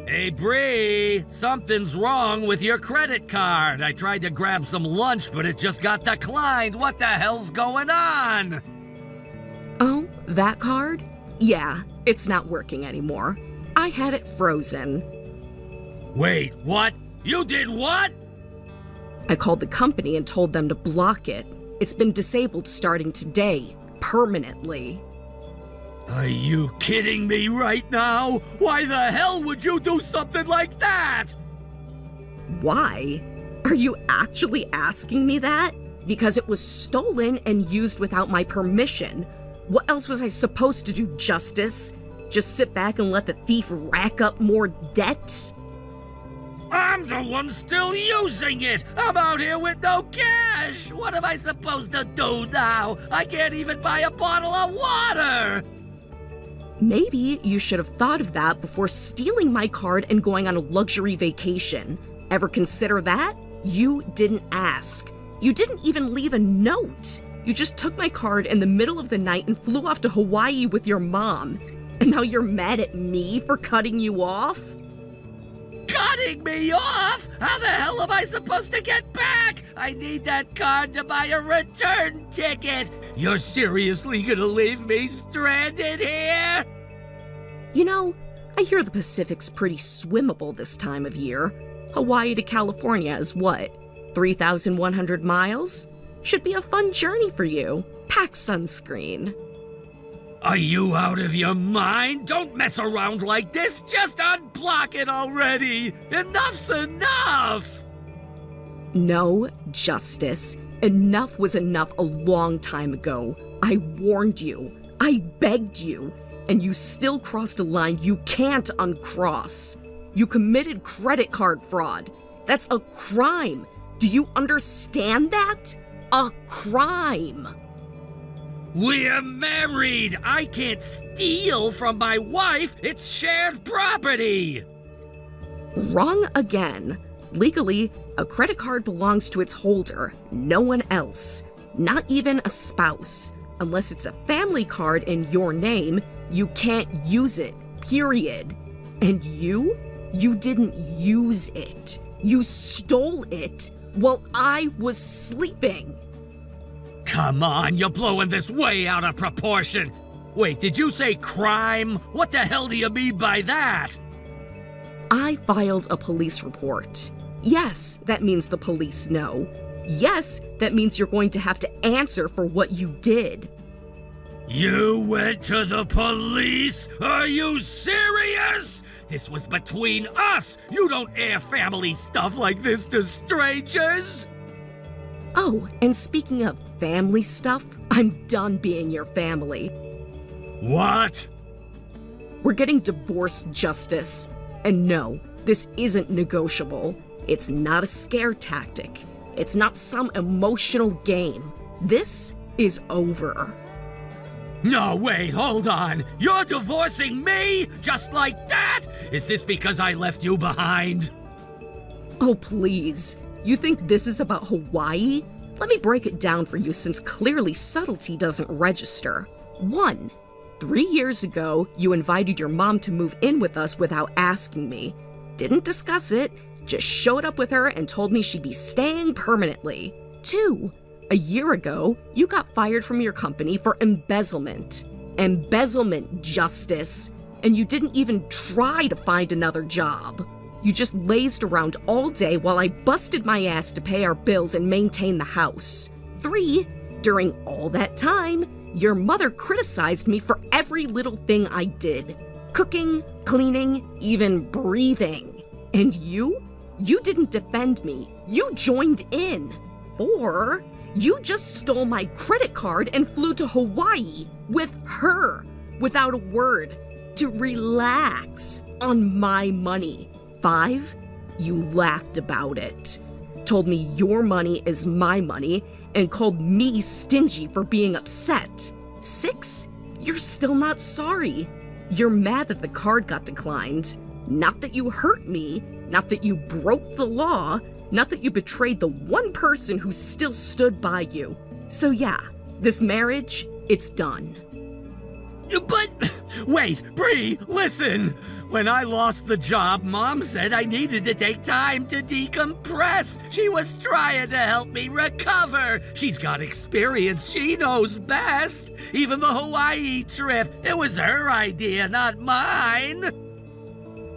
Speaker 2: Hey, Bree, something's wrong with your credit card. I tried to grab some lunch, but it just got declined. What the hell's going on?
Speaker 3: Oh, that card? Yeah, it's not working anymore. I had it frozen.
Speaker 2: Wait, what? You did what?
Speaker 3: I called the company and told them to block it. It's been disabled starting today, permanently.
Speaker 2: Are you kidding me right now? Why the hell would you do something like that?
Speaker 3: Why? Are you actually asking me that? Because it was stolen and used without my permission. What else was I supposed to do, Justice? Just sit back and let the thief rack up more debt?
Speaker 2: I'm the one still using it! I'm out here with no cash! What am I supposed to do now? I can't even buy a bottle of water!
Speaker 1: Maybe you should have thought of that before stealing my card and going on a luxury vacation. Ever consider that? You didn't ask. You didn't even leave a note. You just took my card in the middle of the night and flew off to Hawaii with your mom. And now you're mad at me for cutting you off?
Speaker 2: Cutting me off? How the hell am I supposed to get back? I need that card to buy a return ticket. You're seriously gonna leave me stranded here?
Speaker 1: You know, I hear the Pacific's pretty swimmable this time of year. Hawaii to California is what, 3,100 miles? Should be a fun journey for you. Pack sunscreen.
Speaker 2: Are you out of your mind? Don't mess around like this. Just unblock it already. Enough's enough.
Speaker 1: No, Justice. Enough was enough a long time ago. I warned you. I begged you. And you still crossed a line you can't uncross. You committed credit card fraud. That's a crime. Do you understand that? A crime.
Speaker 2: We're married. I can't steal from my wife. It's shared property.
Speaker 1: Wrong again. Legally, a credit card belongs to its holder, no one else. Not even a spouse. Unless it's a family card in your name, you can't use it, period. And you didn't use it. You stole it while I was sleeping.
Speaker 2: Come on, you're blowing this way out of proportion. Wait, did you say crime? What the hell do you mean by that?
Speaker 1: I filed a police report. Yes, that means the police know. Yes, that means you're going to have to answer for what you did.
Speaker 2: You went to the police? Are you serious? This was between us. You don't air family stuff like this to strangers.
Speaker 1: Oh, and speaking of family stuff, I'm done being your family.
Speaker 2: What?
Speaker 1: We're getting divorced, Justice. And no, this isn't negotiable. It's not a scare tactic. It's not some emotional game. This is over.
Speaker 2: No, wait, hold on. You're divorcing me? Just like that? Is this because I left you behind?
Speaker 1: Oh, please. You think this is about Hawaii? Let me break it down for you since clearly subtlety doesn't register. 1. 3 years ago, you invited your mom to move in with us without asking me. Didn't discuss it, just showed up with her and told me she'd be staying permanently. 2. A year ago, you got fired from your company for embezzlement. Embezzlement, Justice. And you didn't even try to find another job. You just lazed around all day while I busted my ass to pay our bills and maintain the house. 3. During all that time, your mother criticized me for every little thing I did. Cooking, cleaning, even breathing. And you didn't defend me. You joined in. 4. You just stole my credit card and flew to Hawaii with her, without a word, to relax on my money. 5. You laughed about it. Told me your money is my money and called me stingy for being upset. 6. You're still not sorry. You're mad that the card got declined. Not that you hurt me, not that you broke the law, not that you betrayed the one person who still stood by you. So yeah, this marriage, it's done.
Speaker 2: But, wait, Bree, listen! When I lost the job, Mom said I needed to take time to decompress. She was trying to help me recover. She's got experience. She knows best. Even the Hawaii trip, it was her idea, not mine.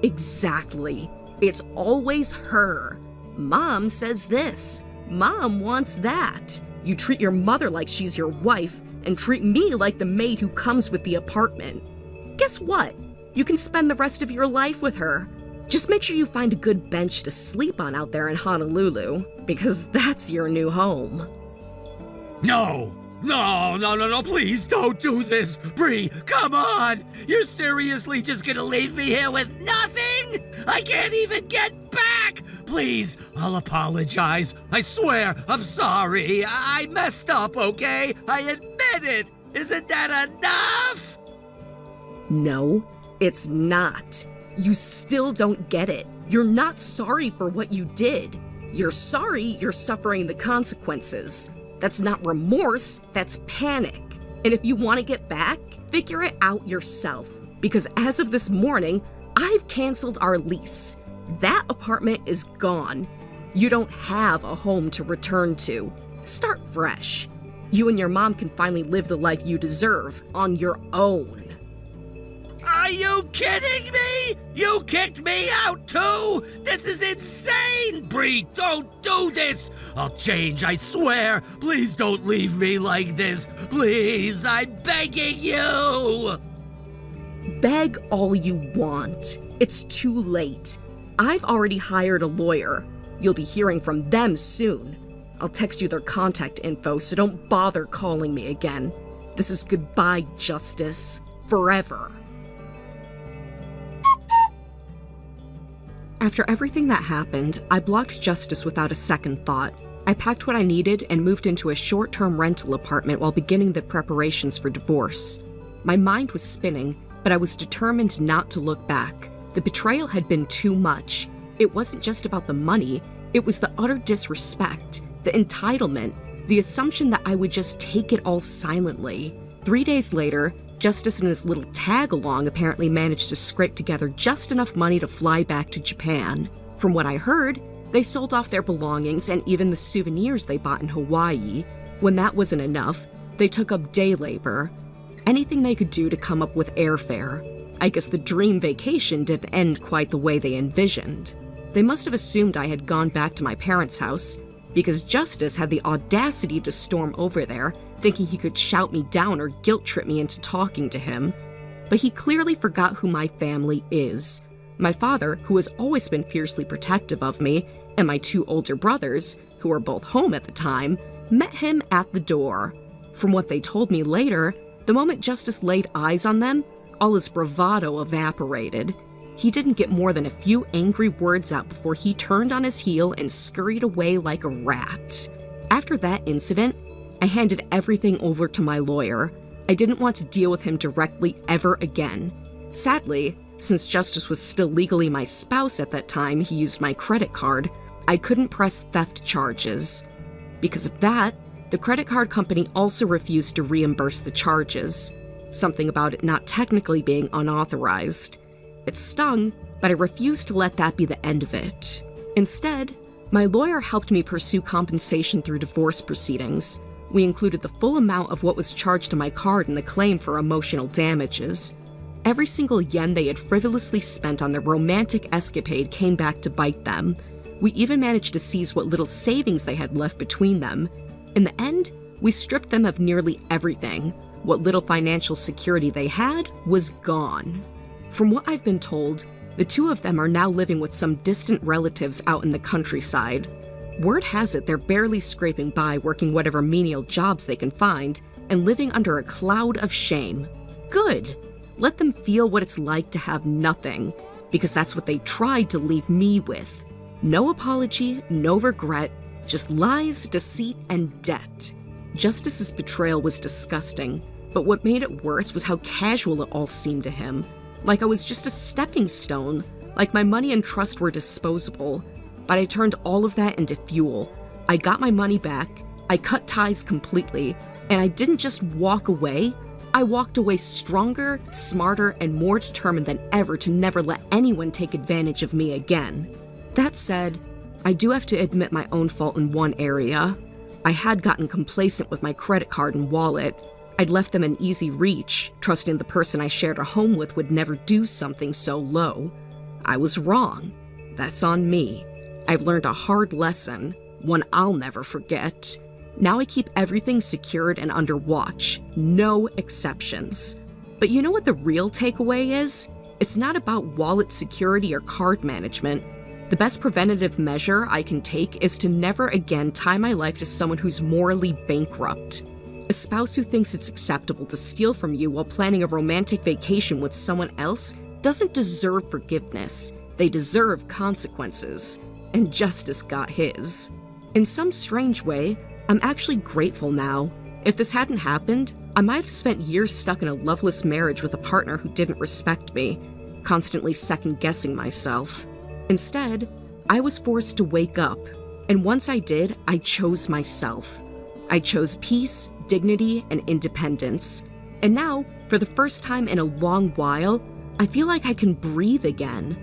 Speaker 1: Exactly. It's always her. Mom says this. Mom wants that. You treat your mother like she's your wife and treat me like the maid who comes with the apartment. Guess what? You can spend the rest of your life with her. Just make sure you find a good bench to sleep on out there in Honolulu, because that's your new home.
Speaker 2: No, please don't do this. Bree, come on. You're seriously just gonna leave me here with nothing? I can't even get back. Please, I'll apologize. I swear, I'm sorry. I messed up, okay? I admit it. Isn't that enough?
Speaker 1: No, it's not. You still don't get it. You're not sorry for what you did. You're sorry you're suffering the consequences. That's not remorse, that's panic. And if you want to get back, figure it out yourself. Because as of this morning, I've canceled our lease. That apartment is gone. You don't have a home to return to. Start fresh. You and your mom can finally live the life you deserve on your own.
Speaker 2: Are you kidding me? You kicked me out too? This is insane! Bree, don't do this! I'll change, I swear! Please don't leave me like this! Please, I'm begging you!
Speaker 1: Beg all you want. It's too late. I've already hired a lawyer. You'll be hearing from them soon. I'll text you their contact info, so don't bother calling me again. This is goodbye, Justice. Forever. After everything that happened, I blocked Justice without a second thought. I packed what I needed and moved into a short-term rental apartment while beginning the preparations for divorce. My mind was spinning, but I was determined not to look back. The betrayal had been too much. It wasn't just about the money, it was the utter disrespect, the entitlement, the assumption that I would just take it all silently. 3 days later, Justice and his little tag-along apparently managed to scrape together just enough money to fly back to Japan. From what I heard, they sold off their belongings and even the souvenirs they bought in Hawaii. When that wasn't enough, they took up day labor. Anything they could do to come up with airfare. I guess the dream vacation didn't end quite the way they envisioned. They must have assumed I had gone back to my parents' house, because Justice had the audacity to storm over there, thinking he could shout me down or guilt-trip me into talking to him. But he clearly forgot who my family is. My father, who has always been fiercely protective of me, and my 2 older brothers, who were both home at the time, met him at the door. From what they told me later, the moment Justice laid eyes on them, all his bravado evaporated. He didn't get more than a few angry words out before he turned on his heel and scurried away like a rat. After that incident, I handed everything over to my lawyer. I didn't want to deal with him directly ever again. Sadly, since Justice was still legally my spouse at that time, he used my credit card, I couldn't press theft charges. Because of that, the credit card company also refused to reimburse the charges. Something about it not technically being unauthorized. It stung, but I refused to let that be the end of it. Instead, my lawyer helped me pursue compensation through divorce proceedings. We included the full amount of what was charged to my card in the claim for emotional damages. Every single yen they had frivolously spent on their romantic escapade came back to bite them. We even managed to seize what little savings they had left between them. In the end, we stripped them of nearly everything. What little financial security they had was gone. From what I've been told, the 2 of them are now living with some distant relatives out in the countryside. Word has it they're barely scraping by working whatever menial jobs they can find and living under a cloud of shame. Good! Let them feel what it's like to have nothing, because that's what they tried to leave me with. No apology, no regret, just lies, deceit, and debt. Justice's betrayal was disgusting, but what made it worse was how casual it all seemed to him. Like I was just a stepping stone, like my money and trust were disposable. But I turned all of that into fuel. I got my money back, I cut ties completely, and I didn't just walk away, I walked away stronger, smarter, and more determined than ever to never let anyone take advantage of me again. That said, I do have to admit my own fault in one area. I had gotten complacent with my credit card and wallet. I'd left them in easy reach, trusting the person I shared a home with would never do something so low. I was wrong. That's on me. I've learned a hard lesson, one I'll never forget. Now I keep everything secured and under watch, no exceptions. But you know what the real takeaway is? It's not about wallet security or card management. The best preventative measure I can take is to never again tie my life to someone who's morally bankrupt. A spouse who thinks it's acceptable to steal from you while planning a romantic vacation with someone else doesn't deserve forgiveness. They deserve consequences.
Speaker 3: and Justice got his. In some strange way, I'm actually grateful now. If this hadn't happened, I might have spent years stuck in a loveless marriage with a partner who didn't respect me, constantly second-guessing myself. Instead, I was forced to wake up, and once I did, I chose myself. I chose peace, dignity, and independence. And now, for the first time in a long while, I feel like I can breathe again.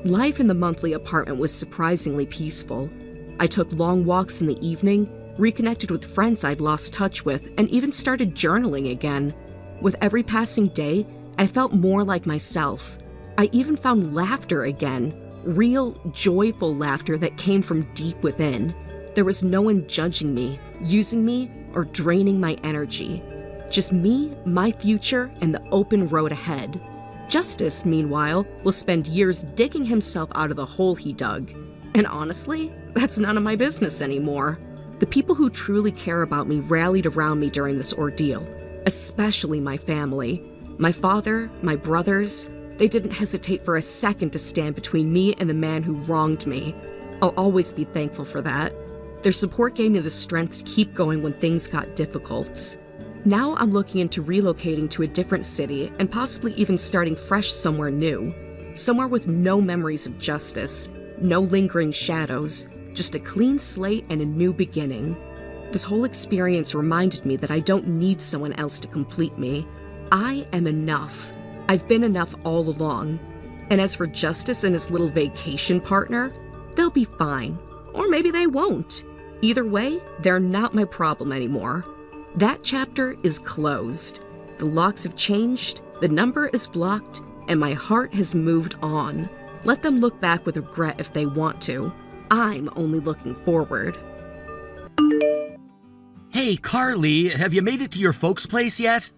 Speaker 3: Life in the monthly apartment was surprisingly peaceful. I took long walks in the evening, reconnected with friends I'd lost touch with, and even started journaling again. With every passing day, I felt more like myself. I even found laughter again, real, joyful laughter that came from deep within. There was no one judging me, using me, or draining my energy. Just me, my future, and the open road ahead. Justice, meanwhile, will spend years digging himself out of the hole he dug. And honestly, that's none of my business anymore. The people who truly care about me rallied around me during this ordeal, especially my family. My father, my brothers, they didn't hesitate for a second to stand between me and the man who wronged me. I'll always be thankful for that. Their support gave me the strength to keep going when things got difficult. Now I'm looking into relocating to a different city and possibly even starting fresh somewhere new. Somewhere with no memories of Justice, no lingering shadows, just a clean slate and a new beginning. This whole experience reminded me that I don't need someone else to complete me. I am enough. I've been enough all along. And as for Justice and his little vacation partner, they'll be fine. Or maybe they won't. Either way, they're not my problem anymore. That chapter is closed. The locks have changed, the number is blocked, and my heart has moved on. Let them look back with regret if they want to. I'm only looking forward.
Speaker 2: Hey, Carly, have you made it to your folks' place yet?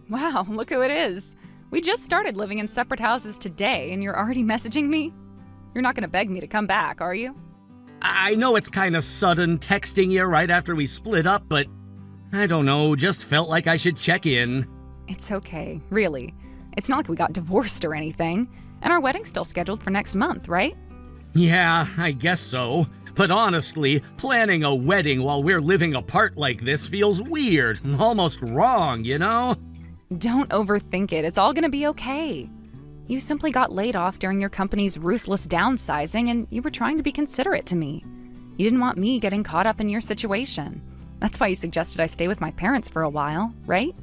Speaker 4: Wow, look who it is. We just started living in separate houses today, and you're already messaging me? You're not going to beg me to come back, are you?
Speaker 2: I know it's kind of sudden texting you right after we split up, but I don't know, just felt like I should check in.
Speaker 4: It's okay, really. It's not like we got divorced or anything, and our wedding's still scheduled for next month, right?
Speaker 2: Yeah, I guess so. But honestly, planning a wedding while we're living apart like this feels weird, almost wrong, you know?
Speaker 4: Don't overthink it. It's all going to be okay. You simply got laid off during your company's ruthless downsizing, and you were trying to be considerate to me. You didn't want me getting caught up in your situation. That's why you suggested I stay with my parents for a while, right?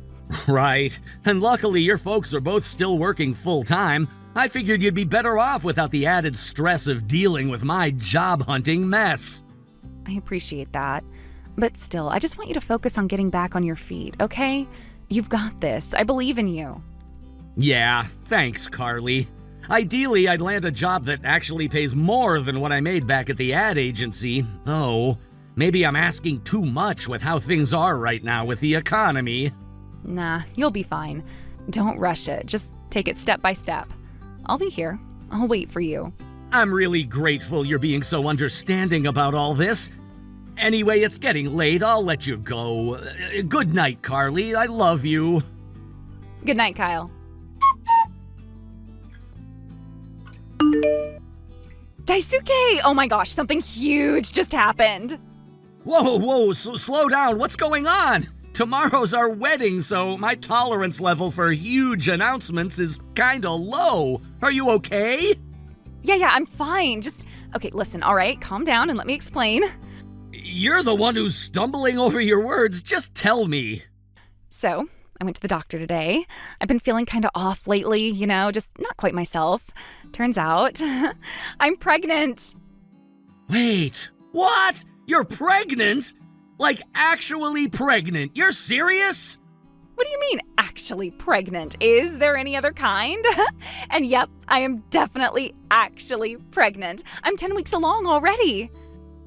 Speaker 2: Right. And luckily your folks are both still working full-time. I figured you'd be better off without the added stress of dealing with my job-hunting mess.
Speaker 4: I appreciate that. But still, I just want you to focus on getting back on your feet, okay? You've got this. I believe in you.
Speaker 2: Yeah, thanks, Carly. Ideally, I'd land a job that actually pays more than what I made back at the ad agency, though maybe I'm asking too much with how things are right now with the economy.
Speaker 4: Nah, you'll be fine. Don't rush it. Just take it step by step. I'll be here. I'll wait for you.
Speaker 2: I'm really grateful you're being so understanding about all this. Anyway, it's getting late. I'll let you go. Good night, Carly. I love you.
Speaker 4: Good night, Kyle. Daisuke! Oh my gosh, something huge just happened.
Speaker 2: Whoa, slow down. What's going on? Tomorrow's our wedding, so my tolerance level for huge announcements is kinda low. Are you okay?
Speaker 4: Yeah, I'm fine. Okay, listen, all right? Calm down and let me explain.
Speaker 2: You're the one who's stumbling over your words. Just tell me.
Speaker 4: So, I went to the doctor today. I've been feeling kind of off lately, just not quite myself. Turns out, I'm pregnant.
Speaker 2: Wait, what? You're pregnant? Like actually pregnant? You're serious?
Speaker 4: What do you mean, actually pregnant? Is there any other kind? And yep, I am definitely actually pregnant. I'm 10 weeks along already.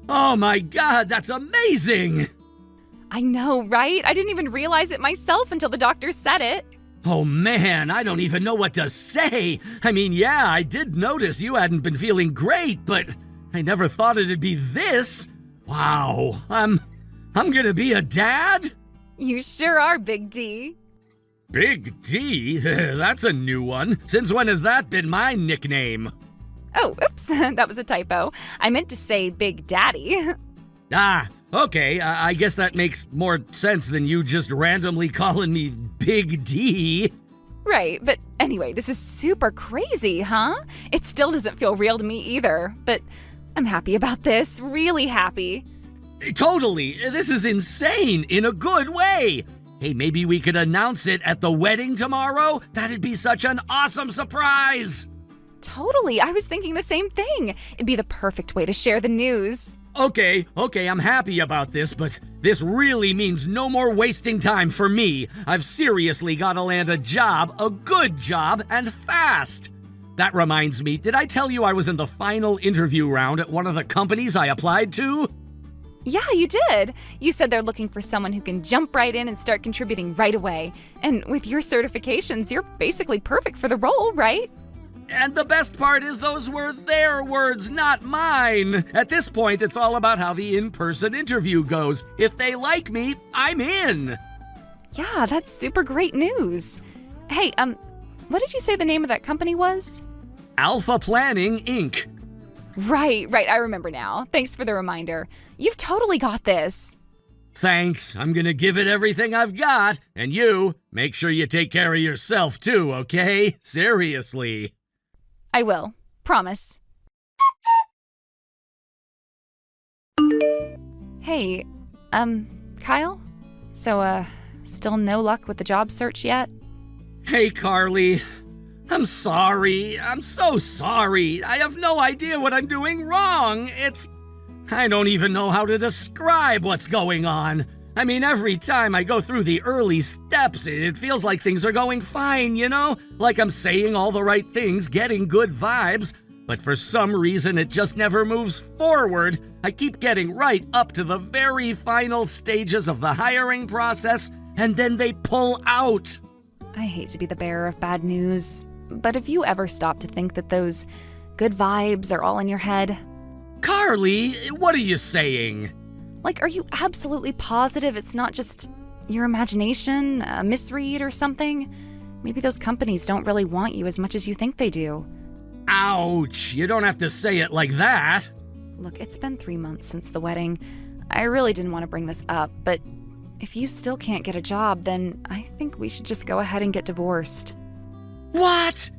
Speaker 2: Oh my God, that's amazing!
Speaker 4: I know, right? I didn't even realize it myself until the doctor said it.
Speaker 2: Oh man, I don't even know what to say. I mean, yeah, I did notice you hadn't been feeling great, but I never thought it'd be this. Wow, I'm gonna be a dad?
Speaker 4: You sure are, Big D.
Speaker 2: Big D? That's a new one. Since when has that been my nickname?
Speaker 4: Oh, oops, that was a typo. I meant to say Big Daddy.
Speaker 2: Ah, okay, I guess that makes more sense than you just randomly calling me Big D.
Speaker 4: Right, but anyway, this is super crazy, huh? It still doesn't feel real to me either, but I'm happy about this, really happy.
Speaker 2: Totally, this is insane in a good way. Hey, maybe we could announce it at the wedding tomorrow? That'd be such an awesome surprise!
Speaker 4: Totally, I was thinking the same thing. It'd be the perfect way to share the news.
Speaker 2: Okay, I'm happy about this, but this really means no more wasting time for me. I've seriously got to land a job, a good job, and fast. That reminds me, did I tell you I was in the final interview round at one of the companies I applied to?
Speaker 4: Yeah, you did. You said they're looking for someone who can jump right in and start contributing right away. And with your certifications, you're basically perfect for the role, right?
Speaker 2: And the best part is those were their words, not mine. At this point, it's all about how the in-person interview goes. If they like me, I'm in.
Speaker 4: Yeah, that's super great news. Hey, what did you say the name of that company was?
Speaker 2: Alpha Planning, Inc.
Speaker 4: Right, I remember now. Thanks for the reminder. You've totally got this.
Speaker 2: Thanks, I'm gonna give it everything I've got. And you, make sure you take care of yourself too, okay? Seriously.
Speaker 4: I will. Promise. Hey, Kyle? So, still no luck with the job search yet?
Speaker 2: Hey, Carly. I'm sorry. I'm so sorry. I have no idea what I'm doing wrong. I don't even know how to describe what's going on. I mean, every time I go through the early steps, it feels like things are going fine, you know? Like I'm saying all the right things, getting good vibes. But for some reason, it just never moves forward. I keep getting right up to the very final stages of the hiring process, and then they pull out.
Speaker 4: I hate to be the bearer of bad news, but have you ever stopped to think that those good vibes are all in your head?
Speaker 2: Carly, what are you saying?
Speaker 4: Like, are you absolutely positive it's not just your imagination, a misread or something? Maybe those companies don't really want you as much as you think they do.
Speaker 2: Ouch, you don't have to say it like that.
Speaker 4: Look, it's been 3 months since the wedding. I really didn't want to bring this up, but if you still can't get a job, then I think we should just go ahead and get divorced.
Speaker 2: What?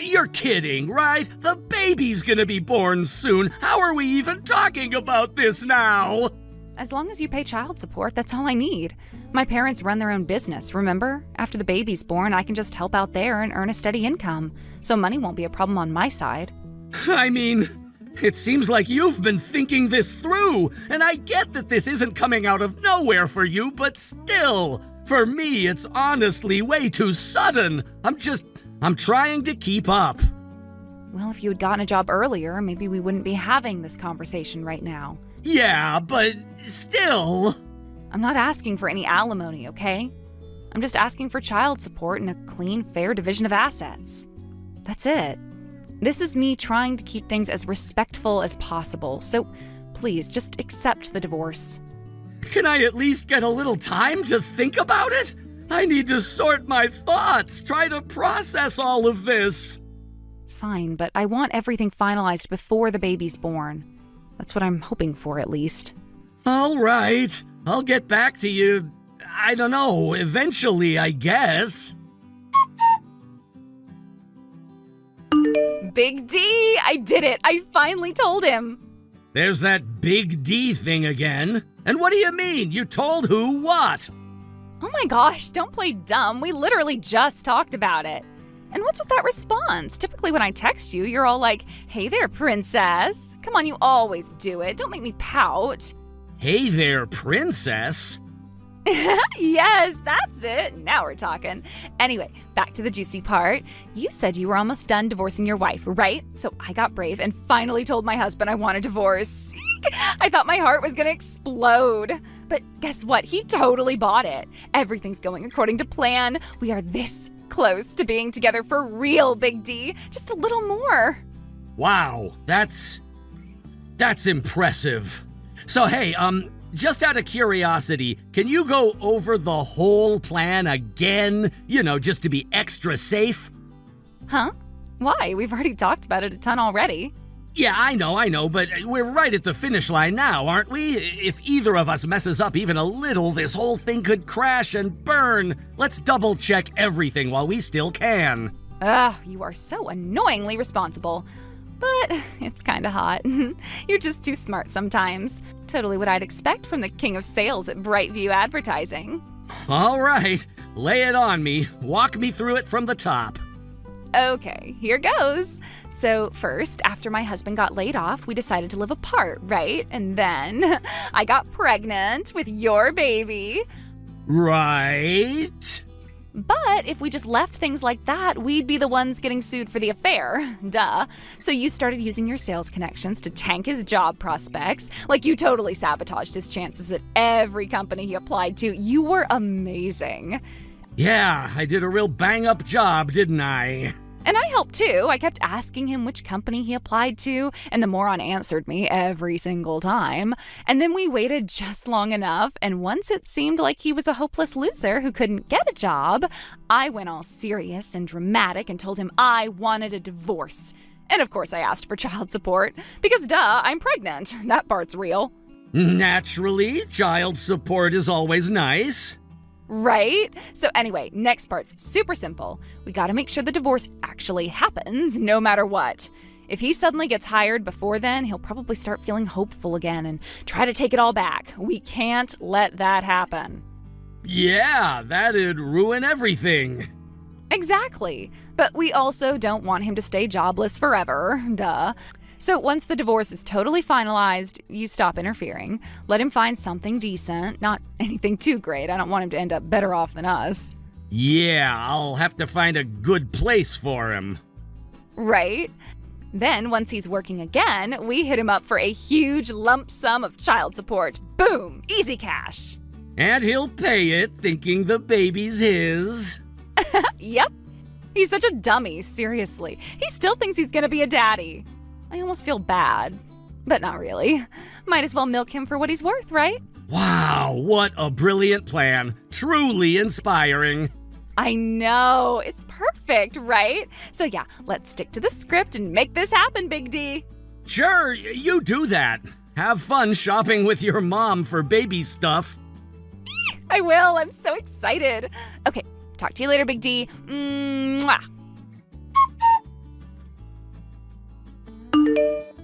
Speaker 2: You're kidding, right? The baby's gonna be born soon. How are we even talking about this now?
Speaker 4: As long as you pay child support, that's all I need. My parents run their own business, remember? After the baby's born, I can just help out there and earn a steady income, so money won't be a problem on my side.
Speaker 2: I mean, it seems like you've been thinking this through, and I get that this isn't coming out of nowhere for you, but still, for me, it's honestly way too sudden. I'm trying to keep up.
Speaker 4: Well, if you had gotten a job earlier, maybe we wouldn't be having this conversation right now.
Speaker 2: Yeah, but still.
Speaker 4: I'm not asking for any alimony, okay? I'm just asking for child support and a clean, fair division of assets. That's it. This is me trying to keep things as respectful as possible, so please just accept the divorce.
Speaker 2: Can I at least get a little time to think about it? I need to sort my thoughts, try to process all of this.
Speaker 4: Fine, but I want everything finalized before the baby's born. That's what I'm hoping for, at least.
Speaker 2: All right, I'll get back to you. I don't know, eventually, I guess.
Speaker 4: Big D! I did it! I finally told him!
Speaker 2: There's that Big D thing again. And what do you mean? You told who what?
Speaker 4: Oh my gosh, don't play dumb. We literally just talked about it. And what's with that response? Typically when I text you, you're all like, hey there, princess. Come on, you always do it. Don't make me pout.
Speaker 2: Hey there, princess.
Speaker 4: Yes, that's it. Now we're talking. Anyway, back to the juicy part. You said you were almost done divorcing your wife, right? So I got brave and finally told my husband I want a divorce. I thought my heart was gonna explode. But guess what? He totally bought it. Everything's going according to plan. We are this close to being together for real, Big D. Just a little more.
Speaker 2: Wow, that's impressive. So hey, just out of curiosity, can you go over the whole plan again? You know, just to be extra safe?
Speaker 4: Huh? Why? We've already talked about it a ton already.
Speaker 2: Yeah, I know, but we're right at the finish line now, aren't we? If either of us messes up even a little, this whole thing could crash and burn. Let's double check everything while we still can.
Speaker 4: Ugh, you are so annoyingly responsible. But it's kinda hot. You're just too smart sometimes. Totally what I'd expect from the king of sales at Brightview Advertising.
Speaker 2: All right, lay it on me. Walk me through it from the top.
Speaker 4: Okay, here goes. So first, after my husband got laid off, we decided to live apart, right? And then I got pregnant with your baby.
Speaker 2: Right.
Speaker 4: But if we just left things like that, we'd be the ones getting sued for the affair. Duh. So you started using your sales connections to tank his job prospects. Like, you totally sabotaged his chances at every company he applied to. You were amazing.
Speaker 2: Yeah, I did a real bang-up job, didn't I?
Speaker 4: And I helped too. I kept asking him which company he applied to, and the moron answered me every single time. And then we waited just long enough, and once it seemed like he was a hopeless loser who couldn't get a job, I went all serious and dramatic and told him I wanted a divorce. And of course I asked for child support, because duh, I'm pregnant. That part's real.
Speaker 2: Naturally, child support is always nice.
Speaker 4: Right? So anyway, next part's super simple. We gotta make sure the divorce actually happens, no matter what. If he suddenly gets hired before then, he'll probably start feeling hopeful again and try to take it all back. We can't let that happen.
Speaker 2: Yeah, that'd ruin everything.
Speaker 4: Exactly. But we also don't want him to stay jobless forever. Duh. So once the divorce is totally finalized, you stop interfering. Let him find something decent, not anything too great. I don't want him to end up better off than us.
Speaker 2: Yeah, I'll have to find a good place for him.
Speaker 4: Right? Then, once he's working again, we hit him up for a huge lump sum of child support. Boom! Easy cash.
Speaker 2: And he'll pay it, thinking the baby's his.
Speaker 4: Yep. He's such a dummy, seriously. He still thinks he's gonna be a daddy. I almost feel bad, but not really. Might as well milk him for what he's worth, right?
Speaker 2: Wow, what a brilliant plan. Truly inspiring.
Speaker 4: I know, it's perfect, right? So yeah, let's stick to the script and make this happen, Big D.
Speaker 2: Sure, you do that. Have fun shopping with your mom for baby stuff.
Speaker 4: I will, I'm so excited. Okay, talk to you later, Big D. Mwah.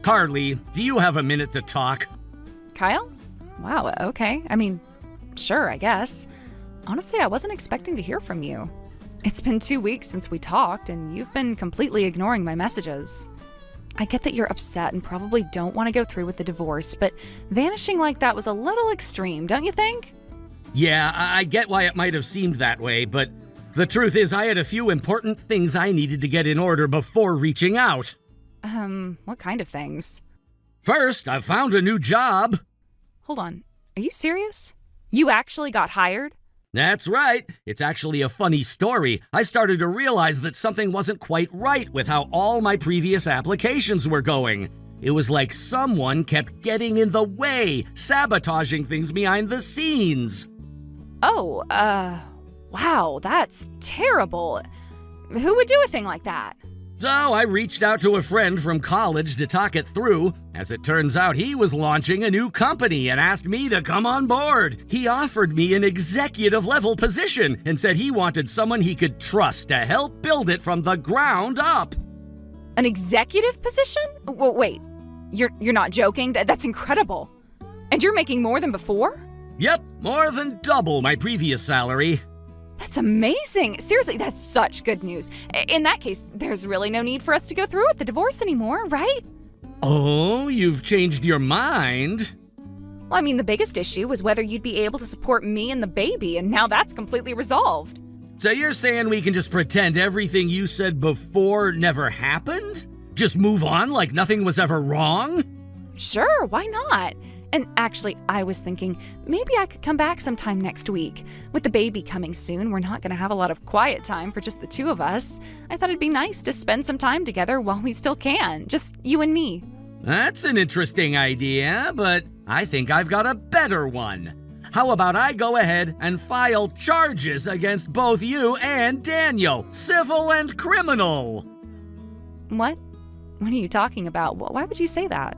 Speaker 2: Carly, do you have a minute to talk?
Speaker 4: Kyle? Wow, okay. I mean, sure, I guess. Honestly, I wasn't expecting to hear from you. It's been 2 weeks since we talked, and you've been completely ignoring my messages. I get that you're upset and probably don't want to go through with the divorce, but vanishing like that was a little extreme, don't you think?
Speaker 2: Yeah, I get why it might have seemed that way, but the truth is I had a few important things I needed to get in order before reaching out.
Speaker 4: What kind of things?
Speaker 2: First, I found a new job.
Speaker 4: Hold on. Are you serious? You actually got hired?
Speaker 2: That's right. It's actually a funny story. I started to realize that something wasn't quite right with how all my previous applications were going. It was like someone kept getting in the way, sabotaging things behind the scenes.
Speaker 4: Oh, wow, that's terrible. Who would do a thing like that?
Speaker 2: So I reached out to a friend from college to talk it through. As it turns out, he was launching a new company and asked me to come on board. He offered me an executive level position and said he wanted someone he could trust to help build it from the ground up.
Speaker 4: An executive position? Wait, you're not joking? That's incredible. And you're making more than before?
Speaker 2: Yep, more than double my previous salary.
Speaker 4: That's amazing. Seriously, that's such good news. In that case, there's really no need for us to go through with the divorce anymore, right?
Speaker 2: Oh, you've changed your mind?
Speaker 4: Well, I mean, the biggest issue was whether you'd be able to support me and the baby, and now that's completely resolved.
Speaker 2: So you're saying we can just pretend everything you said before never happened? Just move on like nothing was ever wrong?
Speaker 4: Sure, why not? And actually, I was thinking maybe I could come back sometime next week. With the baby coming soon, we're not going to have a lot of quiet time for just the two of us. I thought it'd be nice to spend some time together while we still can, just you and me.
Speaker 2: That's an interesting idea, but I think I've got a better one. How about I go ahead and file charges against both you and Daniel, civil and criminal?
Speaker 4: What? What are you talking about? Why would you say that?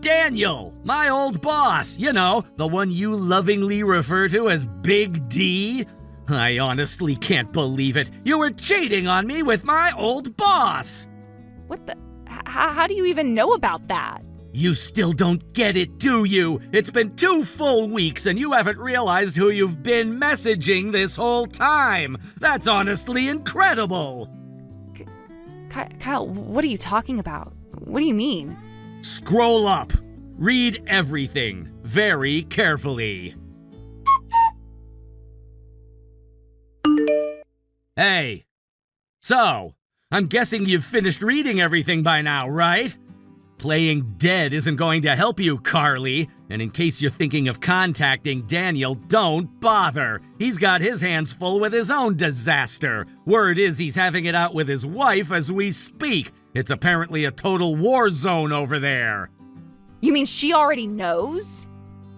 Speaker 2: Daniel, my old boss, you know, the one you lovingly refer to as Big D. I honestly can't believe it. You were cheating on me with my old boss.
Speaker 4: What the? How do you even know about that?
Speaker 2: You still don't get it, do you? It's been 2 full weeks and you haven't realized who you've been messaging this whole time. That's honestly incredible.
Speaker 4: Kyle, what are you talking about? What do you mean?
Speaker 2: Scroll up. Read everything very carefully. Hey. So, I'm guessing you've finished reading everything by now, right? Playing dead isn't going to help you, Carly. And in case you're thinking of contacting Daniel, don't bother. He's got his hands full with his own disaster. Word is he's having it out with his wife as we speak. It's apparently a total war zone over there.
Speaker 4: You mean she already knows?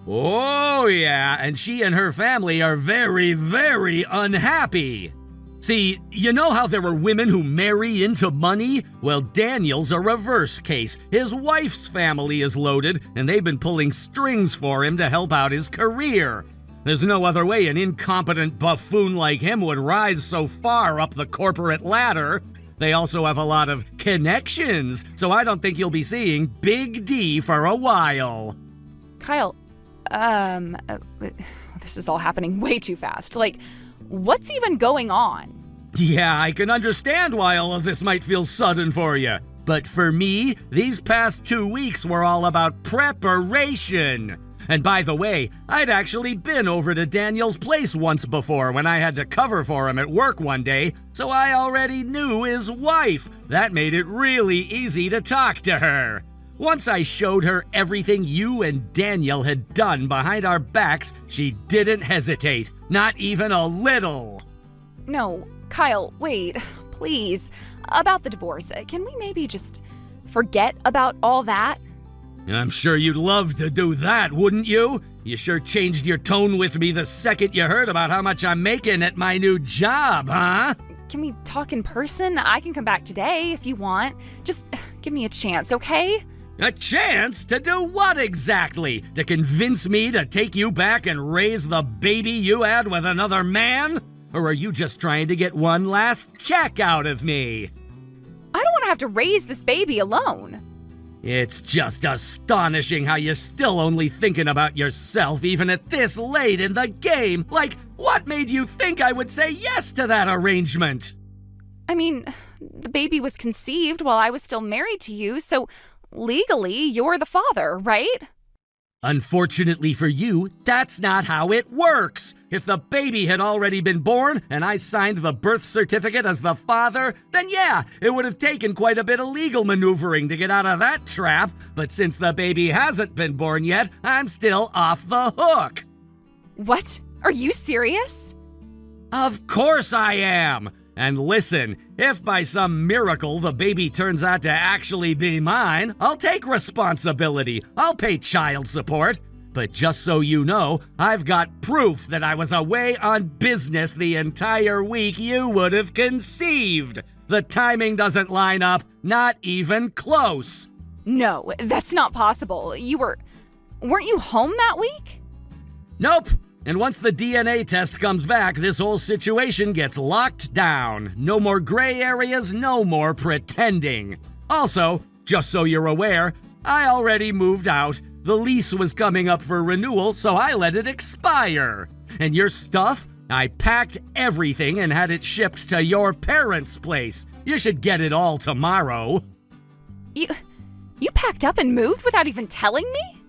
Speaker 2: Oh, yeah, and she and her family are very, very unhappy. See, you know how there are women who marry into money? Well, Daniel's a reverse case. His wife's family is loaded, and they've been pulling strings for him to help out his career. There's no other way an incompetent buffoon like him would rise so far up the corporate ladder. They also have a lot of connections, so I don't think you'll be seeing Big D for a while.
Speaker 4: Kyle, this is all happening way too fast. Like, what's even going on?
Speaker 2: Yeah, I can understand why all of this might feel sudden for you. But for me, these past 2 weeks were all about preparation. And by the way, I'd actually been over to Daniel's place once before when I had to cover for him at work one day, so I already knew his wife. That made it really easy to talk to her. Once I showed her everything you and Daniel had done behind our backs, she didn't hesitate, not even a little.
Speaker 4: No, Kyle, wait, please. About the divorce, can we maybe just forget about all that?
Speaker 2: I'm sure you'd love to do that, wouldn't you? You sure changed your tone with me the second you heard about how much I'm making at my new job, huh?
Speaker 4: Can we talk in person? I can come back today if you want. Just give me a chance, okay?
Speaker 2: A chance to do what exactly? To convince me to take you back and raise the baby you had with another man? Or are you just trying to get one last check out of me?
Speaker 4: I don't want to have to raise this baby alone.
Speaker 2: It's just astonishing how you're still only thinking about yourself even at this late in the game. Like, what made you think I would say yes to that arrangement?
Speaker 4: I mean, the baby was conceived while I was still married to you, so legally you're the father, right?
Speaker 2: Unfortunately for you, that's not how it works. If the baby had already been born and I signed the birth certificate as the father, then yeah, it would have taken quite a bit of legal maneuvering to get out of that trap. But since the baby hasn't been born yet, I'm still off the hook.
Speaker 4: What? Are you serious?
Speaker 2: Of course I am. And listen, if by some miracle the baby turns out to actually be mine, I'll take responsibility. I'll pay child support. But just so you know, I've got proof that I was away on business the entire week you would have conceived. The timing doesn't line up, not even close.
Speaker 4: No, that's not possible. Weren't you home that week?
Speaker 2: Nope. And once the DNA test comes back, this whole situation gets locked down. No more gray areas, no more pretending. Also, just so you're aware, I already moved out. The lease was coming up for renewal, so I let it expire. And your stuff? I packed everything and had it shipped to your parents' place. You should get it all tomorrow.
Speaker 4: You packed up and moved without even telling me?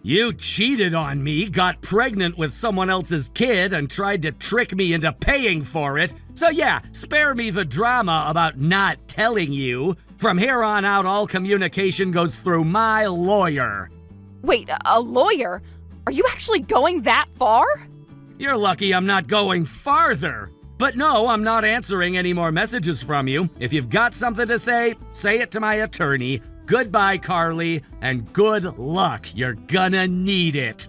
Speaker 2: You cheated on me, got pregnant with someone else's kid, and tried to trick me into paying for it. So yeah, spare me the drama about not telling you. From here on out, all communication goes through my lawyer.
Speaker 4: Wait, a lawyer? Are you actually going that far?
Speaker 2: You're lucky I'm not going farther. But no, I'm not answering any more messages from you. If you've got something to say it to my attorney. Goodbye, Carly, and good luck. You're gonna need it.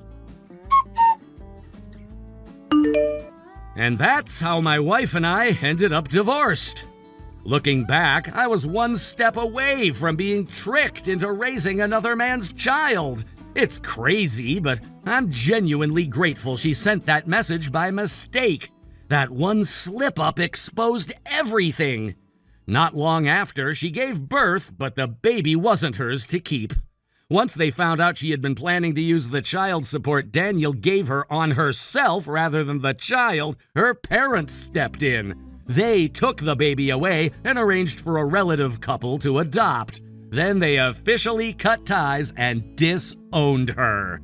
Speaker 2: And that's how my wife and I ended up divorced. Looking back, I was one step away from being tricked into raising another man's child. It's crazy, but I'm genuinely grateful she sent that message by mistake. That one slip-up exposed everything. Not long after, she gave birth, but the baby wasn't hers to keep. Once they found out she had been planning to use the child support Daniel gave her on herself rather than the child, her parents stepped in. They took the baby away and arranged for a relative couple to adopt. Then they officially cut ties and disowned her.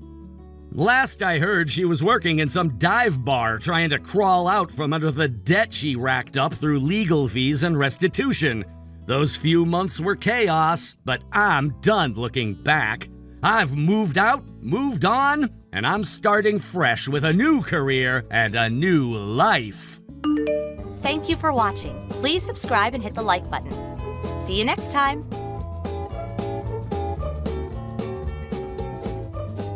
Speaker 2: Last I heard, she was working in some dive bar trying to crawl out from under the debt she racked up through legal fees and restitution. Those few months were chaos, but I'm done looking back. I've moved out, moved on, and I'm starting fresh with a new career and a new life.
Speaker 5: Thank you for watching. Please subscribe and hit the like button. See you next time.